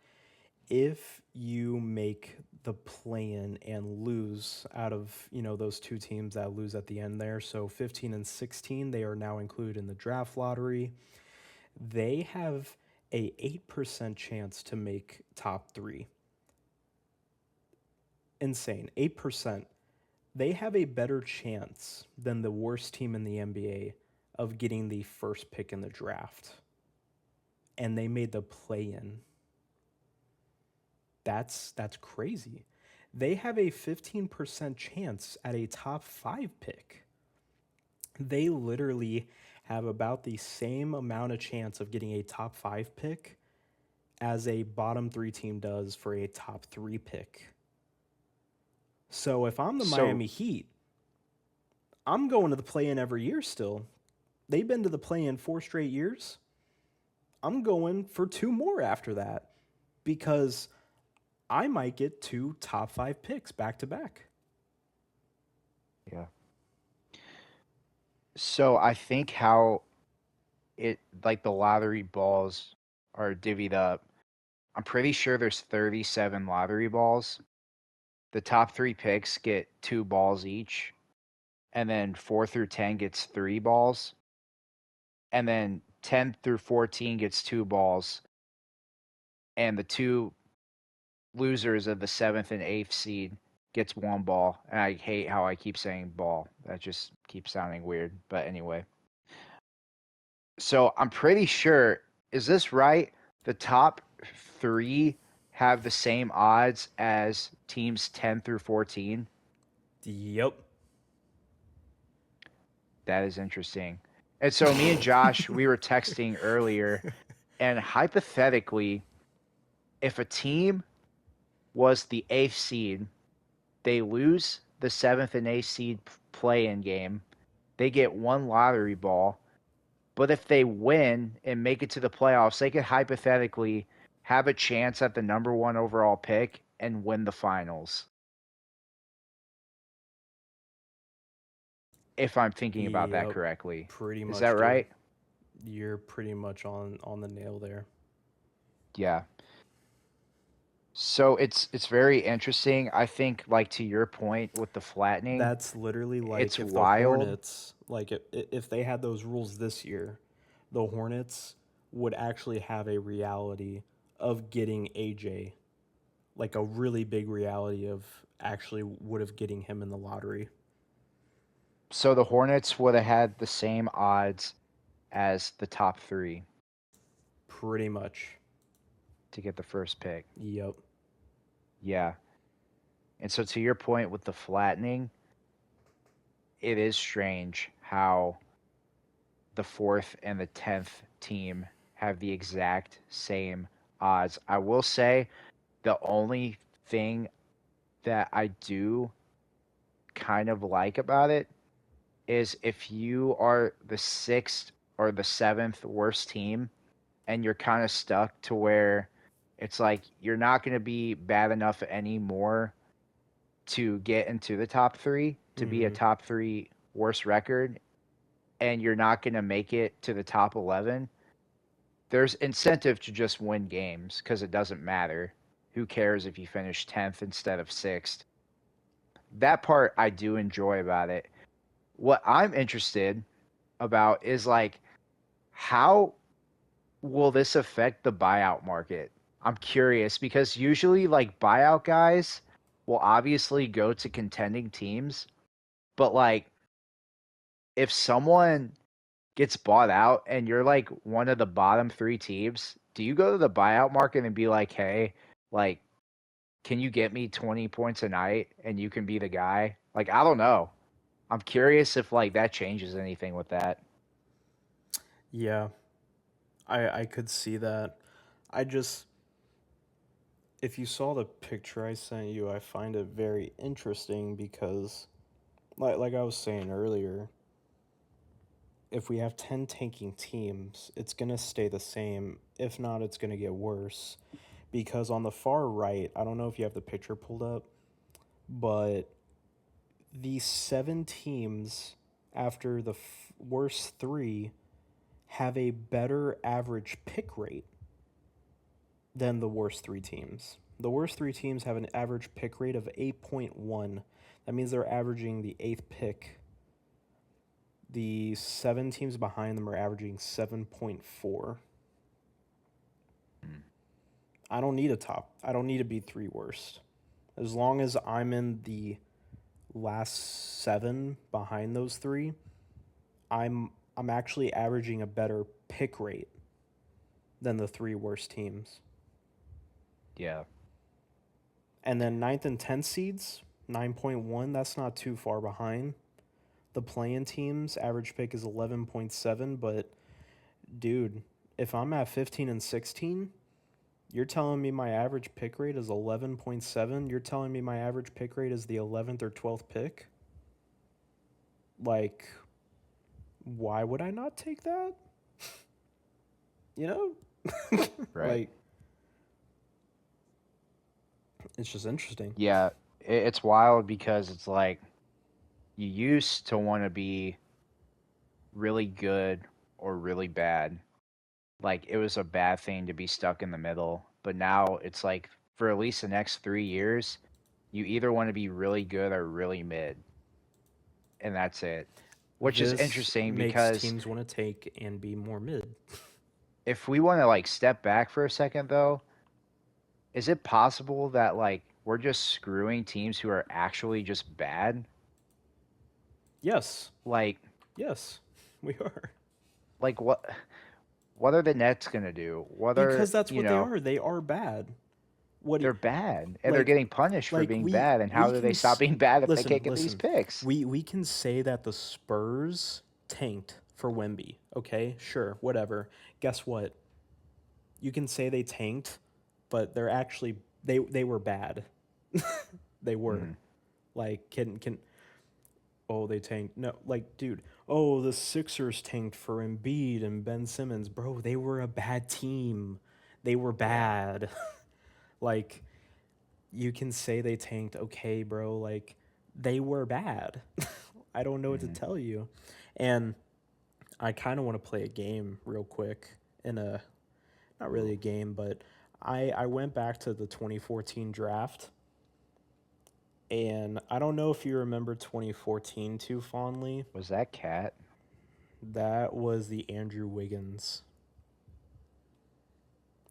If you make the play-in and lose out of, those 2 teams that lose at the end there, so 15 and 16, they are now included in the draft lottery. They have a 8% chance to make top 3. Insane. 8%. They have a better chance than the worst team in the NBA of getting the first pick in the draft. And they made the play-in. That's crazy. They have a 15% chance at a top 5 pick. They literally have about the same amount of chance of getting a top 5 pick as a bottom 3 team does for a top 3 pick. So if I'm the So Miami Heat, I'm going to the play-in every year still. They've been to the play-in 4 straight years. I'm going for 2 more after that because I might get 2 top 5 picks back to back. yeah. So I think how it like the lottery balls are divvied up. I'm pretty sure there's 37 lottery balls. The top 3 picks get 2 balls each, and then 4 through 10 gets 3 balls, and then 10 through 14 gets 2 balls, and the 2 losers of the 7th and 8th seed gets 1 ball. And I hate how I keep saying ball. That just keeps sounding weird. But anyway. So I'm pretty sure, is this right? The top 3 have the same odds as teams 10 through 14? Yep. That is interesting. And so me and Josh, we were texting earlier, and hypothetically, if a team was the 8th seed, they lose the 7th and 8th seed play-in game, they get 1 lottery ball. But if they win and make it to the playoffs, they could hypothetically have a chance at the number 1 overall pick and win the finals. If I'm thinking about that Yep. correctly. Pretty Is that much, dude. right? You're pretty much on the nail there. Yeah. So it's very interesting. I think, like, to your point with the flattening, That's literally like it's if the wild. Hornets, like if they had those rules this year, the Hornets would actually have a reality of getting AJ, like a really big reality of actually would have getting him in the lottery. So the Hornets would have had the same odds as the top 3 Pretty much. to get the first pick. Yep. Yeah. And so, to your point with the flattening, it is strange how the 4th and the 10th team have the exact same odds. I will say the only thing that I do kind of like about it is if you are the 6th or the 7th worst team and you're kind of stuck to where it's like you're not going to be bad enough anymore to get into the top 3 to be a Mm-hmm. top 3 worst record, and you're not going to make it to the top 11, there's incentive to just win games because it doesn't matter. Who cares if you finish 10th instead of 6th? That part I do enjoy about it. what I'm interested about is like how will this affect the buyout market? I'm curious because usually like buyout guys will obviously go to contending teams, but like if someone gets bought out and you're like one of the bottom 3 teams, do you go to the buyout market and be like, "Hey, like can you get me 20 points a night and you can be the guy?" Like I don't know. I'm curious if like that changes anything with that. Yeah, I could see that. I just if you saw the picture I sent you, I find it very interesting because like I was saying earlier, if we have 10 tanking teams, it's going to stay the same. If not, it's going to get worse because on the far right, I don't know if you have the picture pulled up, but the 7 teams after the worst 3 have a better average pick rate than the worst 3 teams. The worst 3 teams have an average pick rate of 8.1. That means they're averaging the 8th pick. The 7 teams behind them are averaging 7.4. Mm. I don't need a top. I don't need to be 3 worst. As long as I'm in the last 7 behind those 3, I'm actually averaging a better pick rate than the 3 worst teams. Yeah. And then ninth and 10th seeds, 9.1, that's not too far behind. The play-in teams average pick is 11.7, but dude, if I'm at 15 and 16, you're telling me my average pick rate is 11.7? You're telling me my average pick rate is the 11th or 12th pick? Like, why would I not take that? You know? Right. Like, it's just interesting. Yeah, it's wild because it's like you used to want to be really good or really bad. Like it was a bad thing to be stuck in the middle, but now it's like for at least the next 3 years, you either want to be really good or really mid, and that's it. Which is This interesting makes because teams want to take and be more mid. if we want to like step back for a second though, is it possible that like we're just screwing teams who are actually just bad? Yes, Like yes, we are. like what are the Nets gonna do? What Because are that's what they are. They are bad. What do you, they're bad and they're like getting punished for like being bad. And how we do can they stop being bad if they listen, can't get these listen. picks? We can say that the Spurs tanked for Wemby. Okay, sure, whatever. Guess what? You can say they tanked, but they're actually they were bad. They were. Hmm. Like can oh they tanked. No, like dude, oh the Sixers tanked for Embiid and Ben Simmons. Bro, they were a bad team. They were Yeah. bad. Like you can say they tanked, okay, bro, like they were bad. I don't know what to Hmm. tell you. And I kind of want to play a game real quick in a not really Ooh. a game, but I went back to the 2014 draft and I don't know if you remember 2014 too fondly. Was that Cat? That was the Andrew Wiggins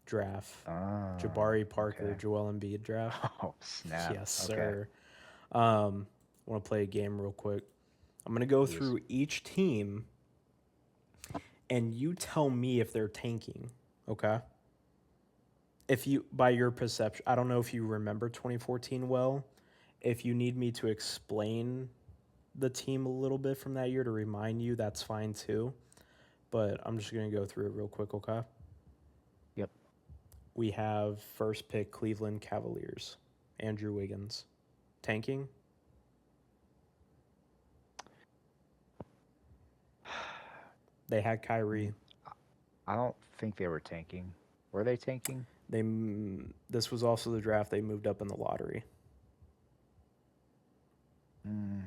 draft. Oh, Jabari Parker, okay. Joel Embiid draft. Oh, snap. Yes, Okay. sir. I want to play a game real quick. I'm going to go Please. through each team and you tell me if they're tanking, okay? If you, by your perception, I don't know if you remember 2014 well. If you need me to explain the team a little bit from that year to remind you, that's fine too. But I'm just going to go through it real quick, okay? Yep. We have first pick Cleveland Cavaliers, Andrew Wiggins. Tanking? They had Kyrie. I don't think they were tanking. Were they tanking? This was also the draft they moved up in the lottery. Mm,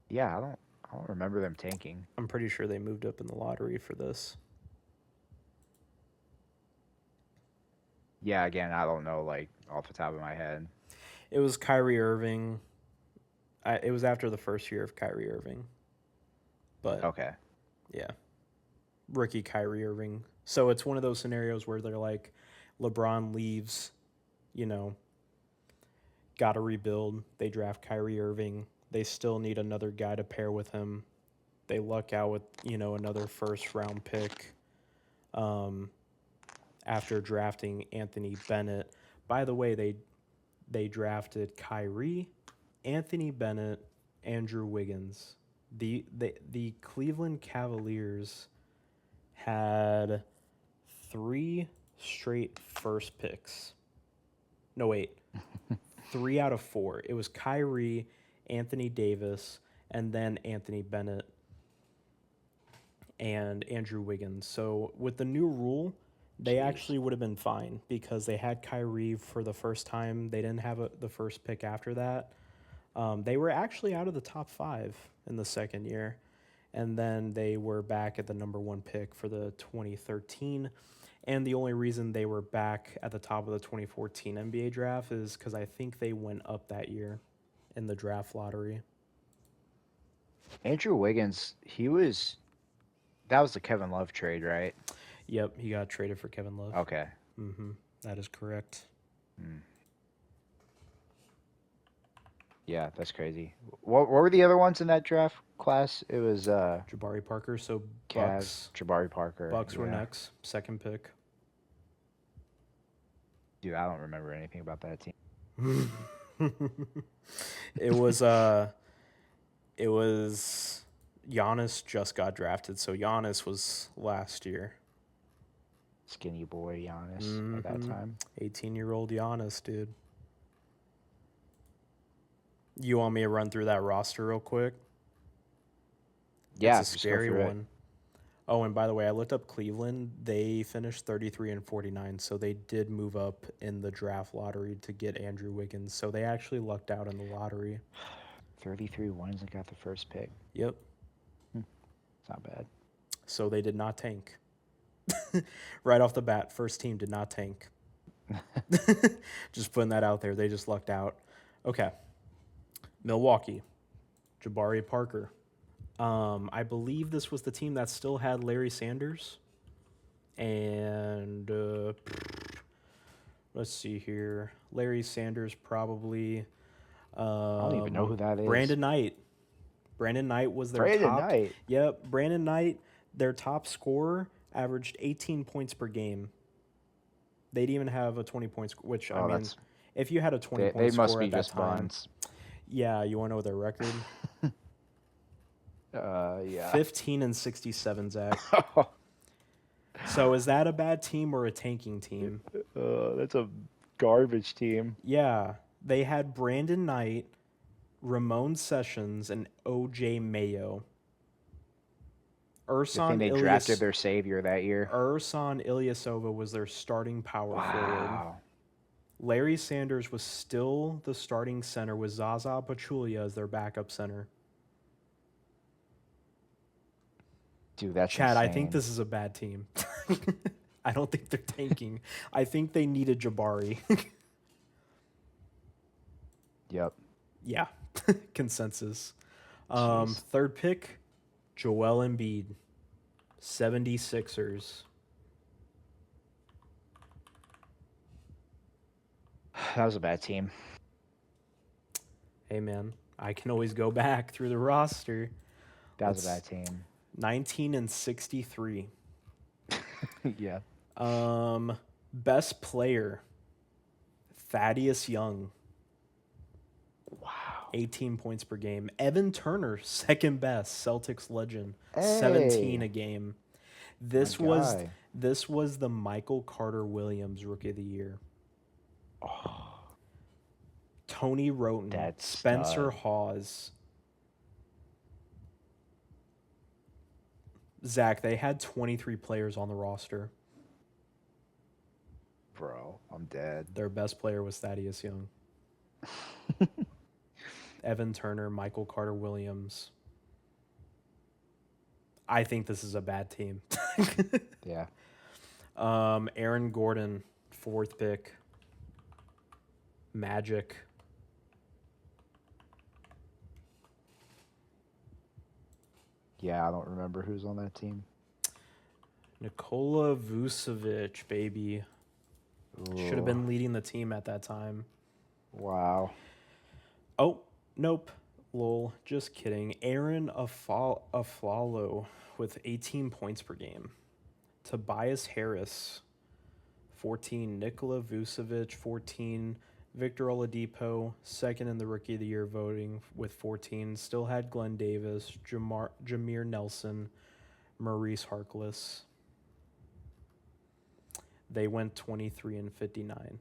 yeah, I don't remember them tanking. I'm pretty sure they moved up in the lottery for this. Yeah, again, I don't know like off the top of my head. It was Kyrie Irving. It was after the first year of Kyrie Irving. But Okay. yeah, rookie Kyrie Irving. So it's one of those scenarios where they're like, LeBron leaves, you know, got to rebuild. They draft Kyrie Irving. They still need another guy to pair with him. They luck out with, another first round pick um, after drafting Anthony Bennett. By the way, they drafted Kyrie, Anthony Bennett, Andrew Wiggins. The Cleveland Cavaliers had 3 straight first picks. No, wait. 3 out of 4. It was Kyrie, Anthony Davis, and then Anthony Bennett and Andrew Wiggins. So with the new rule, they Jeez. actually would have been fine because they had Kyrie for the first time. They didn't have the first pick after that. They were actually out of the top 5 in the second year. And then they were back at the number 1 pick for the 2013. And the only reason they were back at the top of the 2014 NBA draft is because I think they went up that year in the draft lottery. Andrew Wiggins, that was the Kevin Love trade, right? Yep, he got traded for Kevin Love. Okay. That is correct. Yeah, that's crazy. What were the other ones in that draft class? It was Jabari Parker. So Cavs, Jabari Parker. Bucks were yeah. next, second pick. Dude, I don't remember anything about that team. It was Giannis just got drafted, so Giannis was last year. Skinny boy Giannis at that time. 18-year-old Giannis, dude. You want me to run through that roster real quick? Yeah, It's a just go scary through it. one. Oh, and by the way, I looked up Cleveland. They finished 33 and 49, so they did move up in the draft lottery to get Andrew Wiggins. So they actually lucked out in the lottery. 33 wins and got the first pick. Yep. It's not bad. So they did not tank. Right off the bat, first team did not tank. Just putting that out there. They just lucked out. Okay. Milwaukee. Jabari Parker. I believe this was the team that still had Larry Sanders. And let's see here. Larry Sanders probably. I don't even know who that is. Brandon Knight. Brandon Knight was their Brandon top. Knight. Yep, Brandon Knight, their top scorer, averaged 18 points per game. They didn't even have a 20 points, which I mean, if you had a 20-point they must score be at that just time, buns. yeah, you want to know their record? Yeah. 15 and 67, Zach. So is that a bad team or a tanking team? That's a garbage team. Yeah, they had Brandon Knight, Ramon Sessions, and O.J. Mayo. I think they drafted their savior that year. Ersan Ilyasova was their starting power forward. Wow. Larry Sanders was still the starting center with Zaza Pachulia as their backup center. Dude, that's Chad, insane. I think this is a bad team. I don't think they're tanking. I think they needed Jabari. Yep. Yeah, consensus. Jeez. Third pick, Joel Embiid, 76ers. That was a bad team. Hey, man, I can always go back through the roster. That was a bad team. 19 and 63. Yeah. Best player, Thaddeus Young. Wow. 18 points per game. Evan Turner, second best, Celtics legend, Hey. 17 a game. This My was guy. this was the Michael Carter Williams Rookie of the Year. Oh, Tony Roten, That's Spencer stud. Hawes. Zach, they had 23 players on the roster. bro, I'm dead. Their best player was Thaddeus Young. Evan Turner, Michael Carter Williams. I think this is a bad team. Yeah. Aaron Gordon, fourth pick. Magic. Yeah, I don't remember who's on that team. Nikola Vucevic, baby. Should have Ooh, been leading the team at that time. wow. Oh, nope. Lol. Just kidding. Aaron Aflalo with 18 points per game. Tobias Harris, 14. Nikola Vucevic, 14. Victor Oladipo, second in the Rookie of the Year voting with 14. Still had Glenn Davis, Jameer Nelson, Maurice Harkless. They went 23 and 59.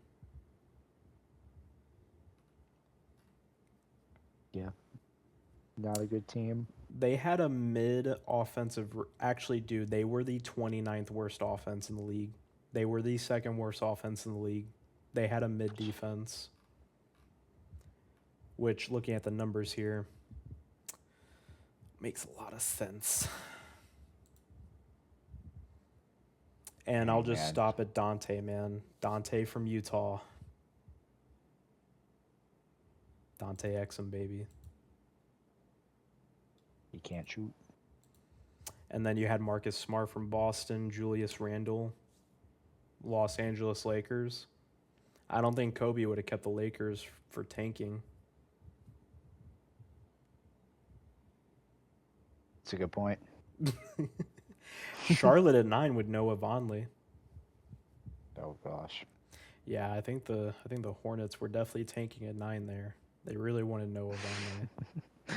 Yeah, not a good team. They had a mid offensive. Actually, dude, they were the 29th worst offense in the league. They were the second worst offense in the league. They had a mid defense, which, looking at the numbers here, makes a lot of sense. And I'll Dang, just man. stop at Dante, man. Dante from Utah. Dante Exum, baby. He can't shoot. And then you had Marcus Smart from Boston, Julius Randle, Los Angeles Lakers. I don't think Kobe would have kept the Lakers for tanking. It's a good point. Charlotte at 9 with Noah Vonleh. Oh gosh. Yeah, I think the Hornets were definitely tanking at 9 there. They really wanted Noah Vonleh.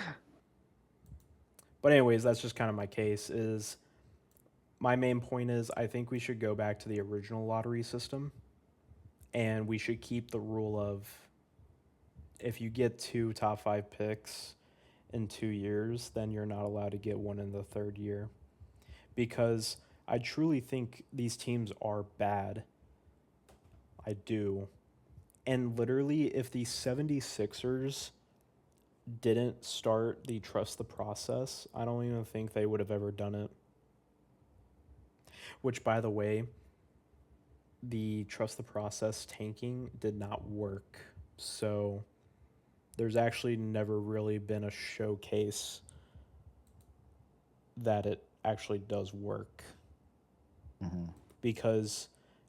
But anyways, that's just kind of my case. Is my main point is I think we should go back to the original lottery system, and we should keep the rule of if you get 2 top 5 picks in 2 years, then you're not allowed to get one in the third year. Because I truly think these teams are bad. I do. And literally, if the 76ers didn't start the trust the process, I don't even think they would have ever done it. Which, by the way, the trust the process tanking did not work. So there's actually never really been a showcase that it actually does work. Mm-hmm. Because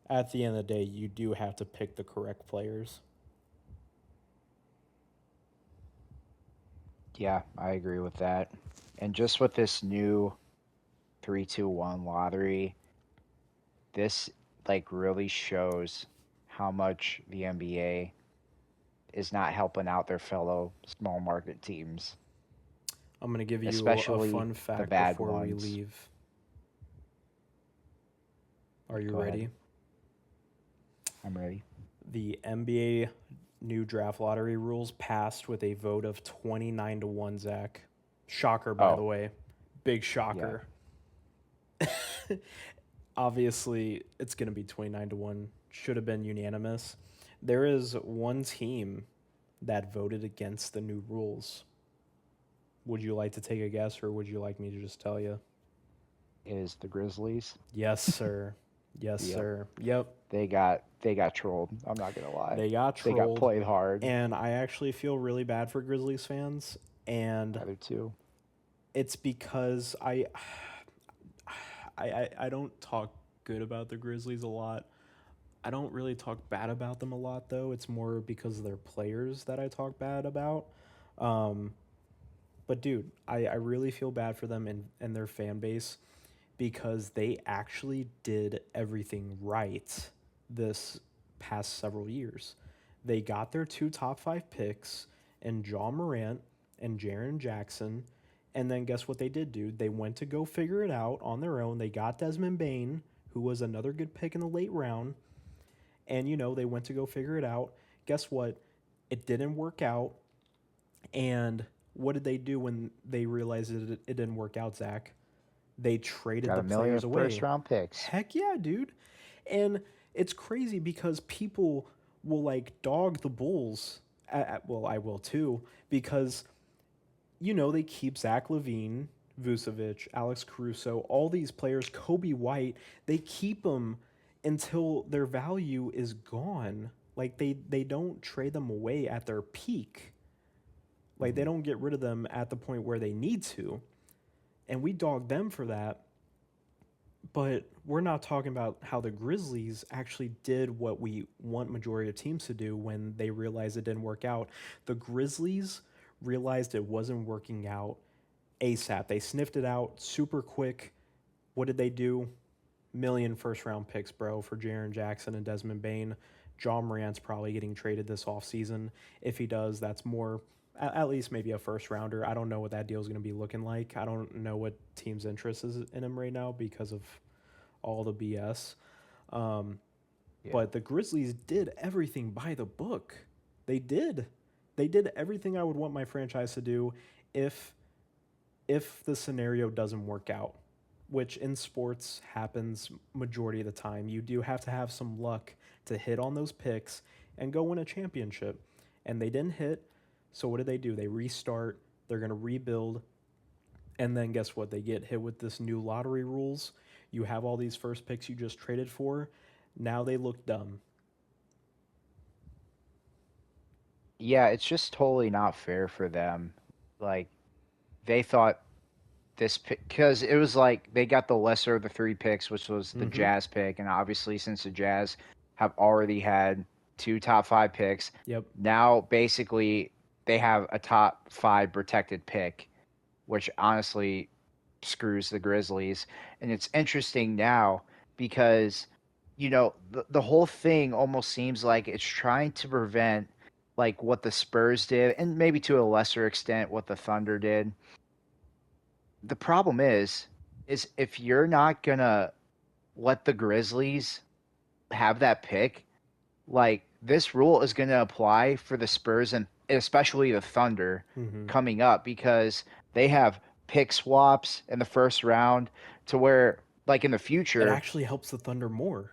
at the end of the day, you do have to pick the correct players. Yeah, I agree with that. And just with this new 3-2-1 lottery, this like really shows how much the NBA is not helping out their fellow small market teams, I'm going to give you a especially fun the fact bad before we ones. leave. Are you Go ahead. ready? I'm ready. The NBA new draft lottery rules passed with a vote of 29-1, Zach. Shocker, by the Oh, way. Big yeah. shocker. Obviously, it's going to be 29-1. Should have been unanimous. There is one team that voted against the new rules. Would you like to take a guess, or would you like me to just tell you? Is the Grizzlies. Yes, sir. Yes, Yep. sir. Yep. They got trolled. I'm not gonna lie. They got They got trolled. played hard. And I actually feel really bad for Grizzlies fans. And I do too. it's because I don't talk good about the Grizzlies a lot. I don't really talk bad about them a lot, though. It's more because of their players that I talk bad about. But, dude, I really feel bad for them and their fan base because they actually did everything right this past several years. They got their 2 top 5 picks and John Morant and Jaren Jackson. And then guess what they did, dude? They went to go figure it out on their own. They got Desmond Bain, who was another good pick in the late round. And, they went to go figure it out. Guess what? It didn't work out. And what did they do when they realized it didn't work out, Zach? They traded Got the a million players away. first round picks. Heck yeah, dude. And it's crazy because people will dog the Bulls. Well, I will too, because they keep Zach LaVine, Vucevic, Alex Caruso, all these players, Kobe White. They keep them until their value is gone. Like they don't trade them away at their peak. Like they don't get rid of them at the point where they need to. and we dogged them for that. But we're not talking about how the Grizzlies actually did what we want majority of teams to do when they realized it didn't work out. The Grizzlies realized it wasn't working out ASAP. They sniffed it out super quick. What did they do? Million first round picks, bro, for Jaren Jackson and Desmond Bain. John Morant's probably getting traded this offseason. If he does, that's more, at least maybe a first rounder. I don't know what that deal is going to be looking like. I don't know what team's interest is in him right now because of all the BS. Um, Yeah. but the Grizzlies did everything by the book. They did. They did everything I would want my franchise to do if the scenario doesn't work out, which in sports happens majority of the time. You do have to have some luck to hit on those picks and go win a championship. And they didn't hit. So what do? They restart. They're going to rebuild. And then guess what? They get hit with this new lottery rules. You have all these first picks you just traded for. Now they look dumb. Yeah, it's just totally not fair for them. Like they thought this because it was like they got the lesser of the three picks, which was the Mm-hmm. Jazz pick, and obviously since the Jazz have already had two top five picks, Yep. now basically they have a top five protected pick, which honestly screws the Grizzlies. And it's interesting now because the whole thing almost seems like it's trying to prevent like what the Spurs did, and maybe to a lesser extent what the Thunder did. The problem is if you're not gonna let the Grizzlies have that pick, like this rule is gonna apply for the Spurs and especially the Thunder Mm-hmm. coming up because they have pick swaps in the first round to where like in the It future actually helps the Thunder more.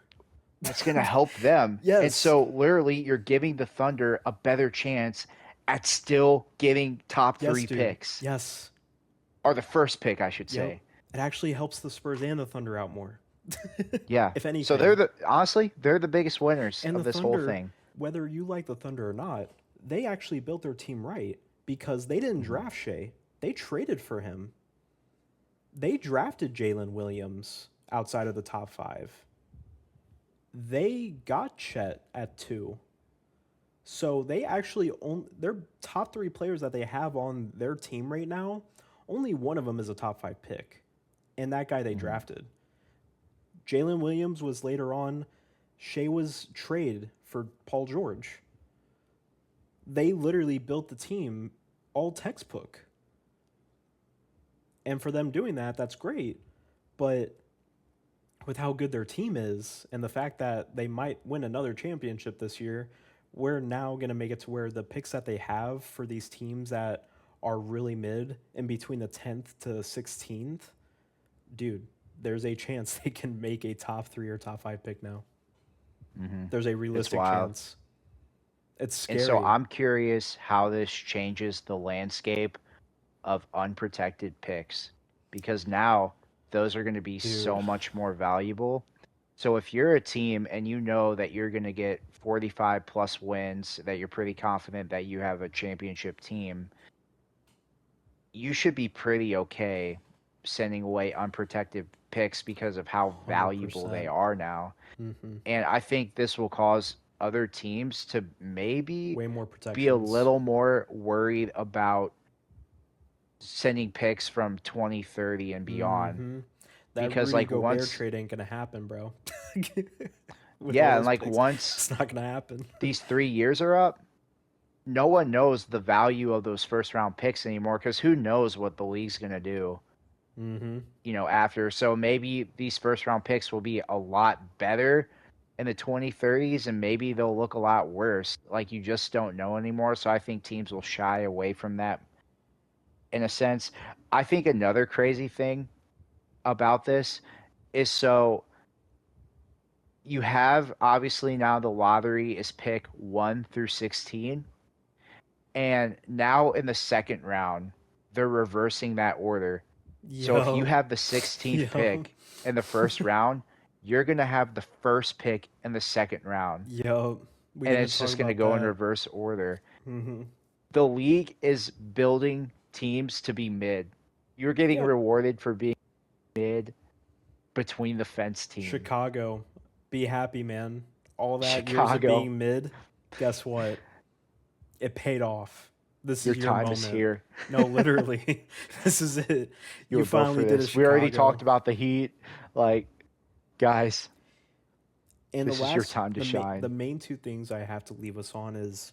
it's gonna help them. And Yes. so literally you're giving the Thunder a better chance at still getting top Yes, three dude. picks. Yes. Or the first pick, I should Yep. say. It actually helps the Spurs and the Thunder out more. Yeah. If So anything. they're the biggest winners And of the this whole Thunder, thing. whether you like the Thunder or not, they actually built their team right because they didn't Mhm. draft Shea. They traded for him. They drafted Jalen Williams outside of the top five. They got Chet at 2. So they actually own their top 3 players that they have on their team right now. Only one of them is a top 5 pick, and that guy they Mhm. drafted. Jalen Williams was later on. Shea was traded for Paul George. They literally built the team all textbook. And for them doing that, that's great. But with how good their team is and the fact that they might win another championship this year, we're now going to make it to where the picks that they have for these teams that are really mid in between the 10th to 16th, dude, there's a chance they can make a top 3 or top 5 pick now. Mhm. There's a It's realistic wild. chance. It's And so scary. I'm curious how this changes the landscape of unprotected picks because now those are going to be Dude. so much more valuable. So if you're a team and you know that you're going to get 45 plus wins, that you're pretty confident that you have a championship team, you should be pretty okay sending away unprotected picks because of how valuable they 100%. are now. Mm-hmm. And I think this will cause other teams to maybe Way more be a protections. little more worried about sending picks from 2030 and beyond Mm-hmm. That because Rudy like Gobert once trade ain't gonna happen, bro. With all yeah, and those like picks, once it's not gonna happen. these 3 years are up, no one knows the value of those first round picks anymore cuz who knows what the league's going to do, Mm-hmm. after. So maybe these first round picks will be a lot better in the 2030s and maybe they'll look a lot worse. Like you just don't know anymore. So I think teams will shy away from that in a sense. I think another crazy thing about this is so you have obviously now the lottery is pick 1 through 16 and now in the second round they're reversing that order. So if you Yo, have the 16th yo, pick in the first round, you're going to have the first pick in the second round. yo. We And didn't it's talk just going to about go in that. reverse order. Mm-hmm. The league is building teams to be mid. You're getting Yeah, rewarded for being mid between the fence team. Chicago, be happy, man. All that years of Chicago, being mid, guess what? It paid off. This your is your time is moment. here. No, literally, this is it. You You were built for finally did it, this. We already Chicago. talked about the Heat. Like, guys, And this is your time to the shine. main two things I have to leave us on is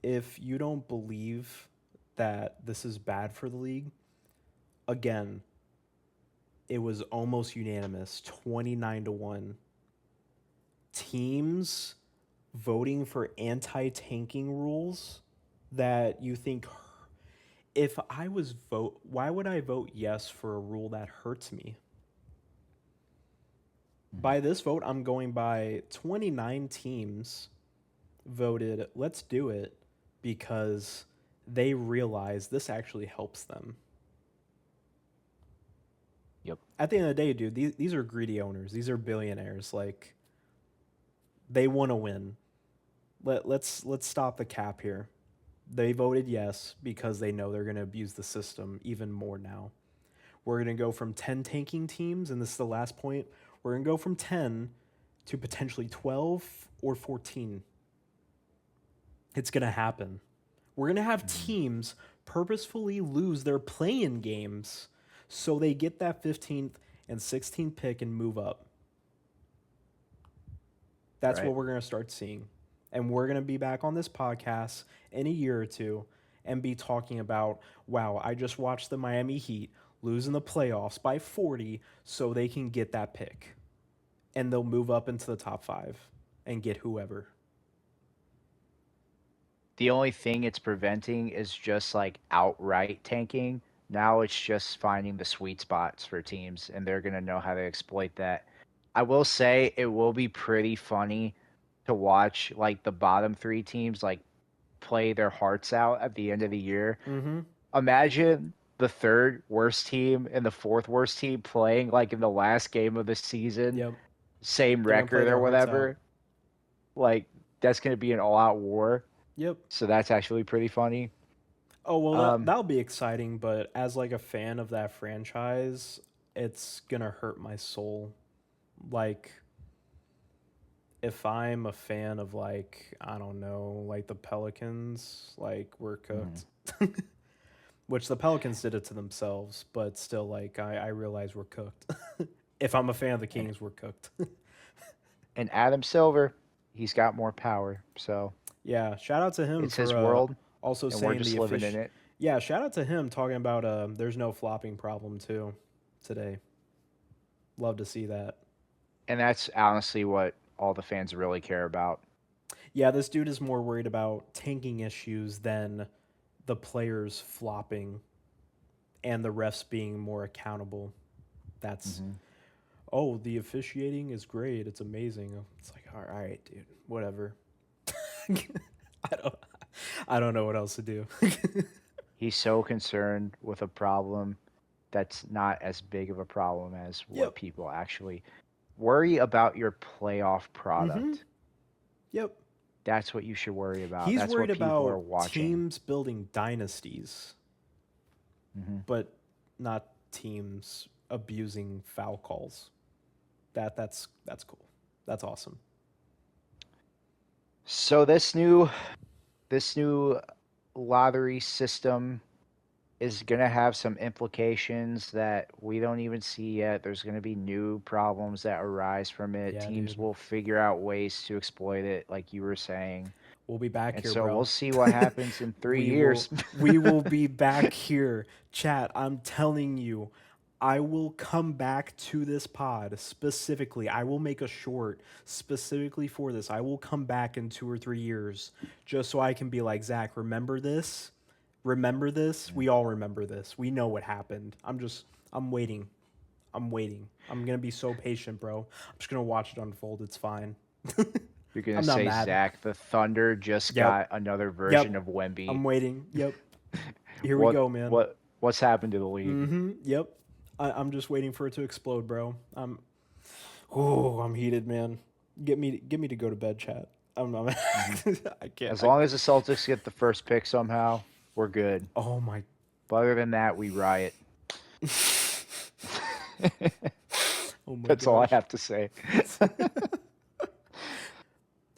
if you don't believe that this is bad for the league, again, it was almost unanimous, 29-1. Teams voting for anti-tanking rules that you think, if I was vote, why would I vote yes for a rule that hurts me? Mhm. By this vote, I'm going by 29 teams voted, let's do it because they realize this actually helps them. Yep. At the end of the day, dude, these are greedy owners. These are billionaires. Like, they want to win. Let's stop the cap here. They voted yes because they know they're going to abuse the system even more now. We're going to go from 10 tanking teams, and this is the last point. We're going to go from 10 to potentially 12 or 14. It's going to happen. We're going to have Mhm. teams purposefully lose their play-in games so they get that 15th and 16th pick and move up. That's Right. what we're going to start seeing. And we're going to be back on this podcast in a year or two and be talking about, wow, I just watched the Miami Heat lose in the playoffs by 40 so they can get that pick. And they'll move up into the top 5 and get whoever. The only thing it's preventing is just like outright tanking. Now it's just finding the sweet spots for teams, and they're going to know how to exploit that. I will say it will be pretty funny to watch like the bottom three teams like play their hearts out at the end of the year. Mm-hmm. Imagine the third worst team and the fourth worst team playing like in the last game of the season, Yep. same They're going to play record or their hearts out. whatever. Like that's going to be an all-out war. Yep. So that's actually pretty funny. Oh, well, Um, that'll be exciting, but as like a fan of that franchise, it's going to hurt my soul. Like, if I'm a fan of, like, I don't know, like the Pelicans, like, we're mhm. cooked. Which the Pelicans did it to themselves, but still, like, I realize we're cooked. If I'm a fan of the and, Kings, we're cooked. and Adam Silver, he's got more power. So Yeah, shout out to him it's for his world, also and we're saying just the living in official. it. Yeah, shout out to him talking about there's no flopping problem too today. Love to see that. And that's honestly what all the fans really care about. Yeah, this dude is more worried about tanking issues than the players flopping and the refs being more accountable. That's, Hmm. oh, the officiating is great. It's amazing. It's like, all right, dude, whatever. I don't I don't know what else to do. He's so concerned with a problem that's not as big of a problem as Yep. what people actually worry about your playoff Mhm. product. Yep. That's what you should worry about. He's That's worried what people about are watching. teams building dynasties, Hmm. but not teams abusing foul calls. That's cool. That's awesome. So this new lottery system is going to have some implications that we don't even see yet. There's going to be new problems that arise from it. Yeah, Teams dude. will figure out ways to exploit it, like you were saying. We'll be back And here, so we'll bro. see what happens in 3 years. We will be back here. Chat, I'm telling you, I will come back to this pod specifically. I will make a short specifically for this. I will come back in 2 or 3 years just so I can be like, Zach, remember this? Remember this? We all remember this. We know what happened. I'm waiting. I'm waiting. I'm gonna be so patient, bro. I'm just gonna watch it unfold. It's fine. You're going to I'm not say, mad. Zach, the Thunder just Yep. got another version Yep. of Wemby. I'm waiting. Yep. Here we What go, man. what's happened to the league? Mm-hmm. Yep. I'm just waiting for it to explode, bro. I'm heated, man. Get me to go to bed, chat. I'm Hmm. I can't. As long as the Celtics get the first pick somehow, we're good. Oh my. But other than that, we riot. Oh my That's all I gosh. have to say.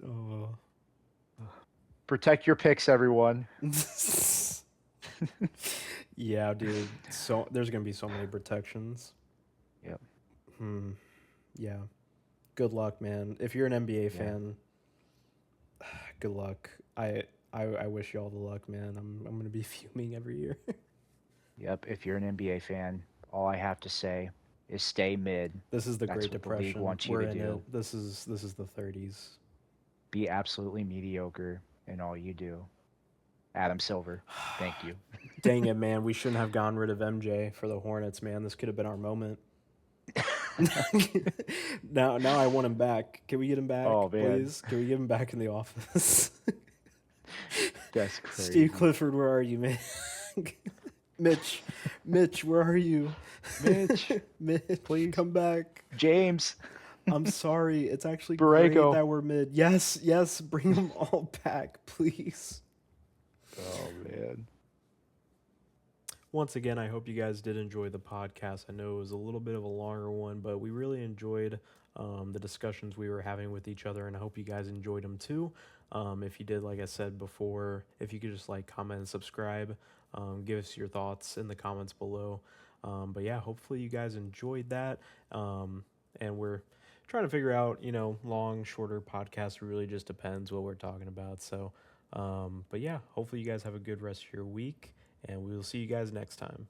Oh. Protect your picks, everyone. Yeah, dude. So there's gonna be so many protections. Yep. Hmm. Yeah. Good luck, man. If you're an NBA Yeah. fan, good luck. I wish you all the luck, man. I'm gonna be fuming every year. Yep. If you're an NBA fan, all I have to say is stay mid. This is the That's Great what the league Depression. wants you We're to in it. do. This is the 30s. Be absolutely mediocre in all you do. Adam Silver, thank you. Dang it, man. We shouldn't have gotten rid of MJ for the Hornets, man. This could have been our moment. Now I want him back. Can we get him back, Oh man, please? Can we get him back in the office? that's Steve crazy. Clifford, where are you, man? Mitch, Mitch, where are you? Mitch, Mitch, please. come back. James, I'm sorry. It's actually great Borrego. that we're mid. Yes, yes, bring them all back, please. Oh man. Once again, I hope you guys did enjoy the podcast. I know it was a little bit of a longer one, but we really enjoyed the discussions we were having with each other, and I hope you guys enjoyed them too. If you did, like I said before, if you could just like comment and subscribe, give us your thoughts in the comments below. But yeah, hopefully you guys enjoyed that. And we're trying to figure out, long, shorter podcasts. Really just depends what we're talking about. So, but yeah, hopefully you guys have a good rest of your week, and we will see you guys next time.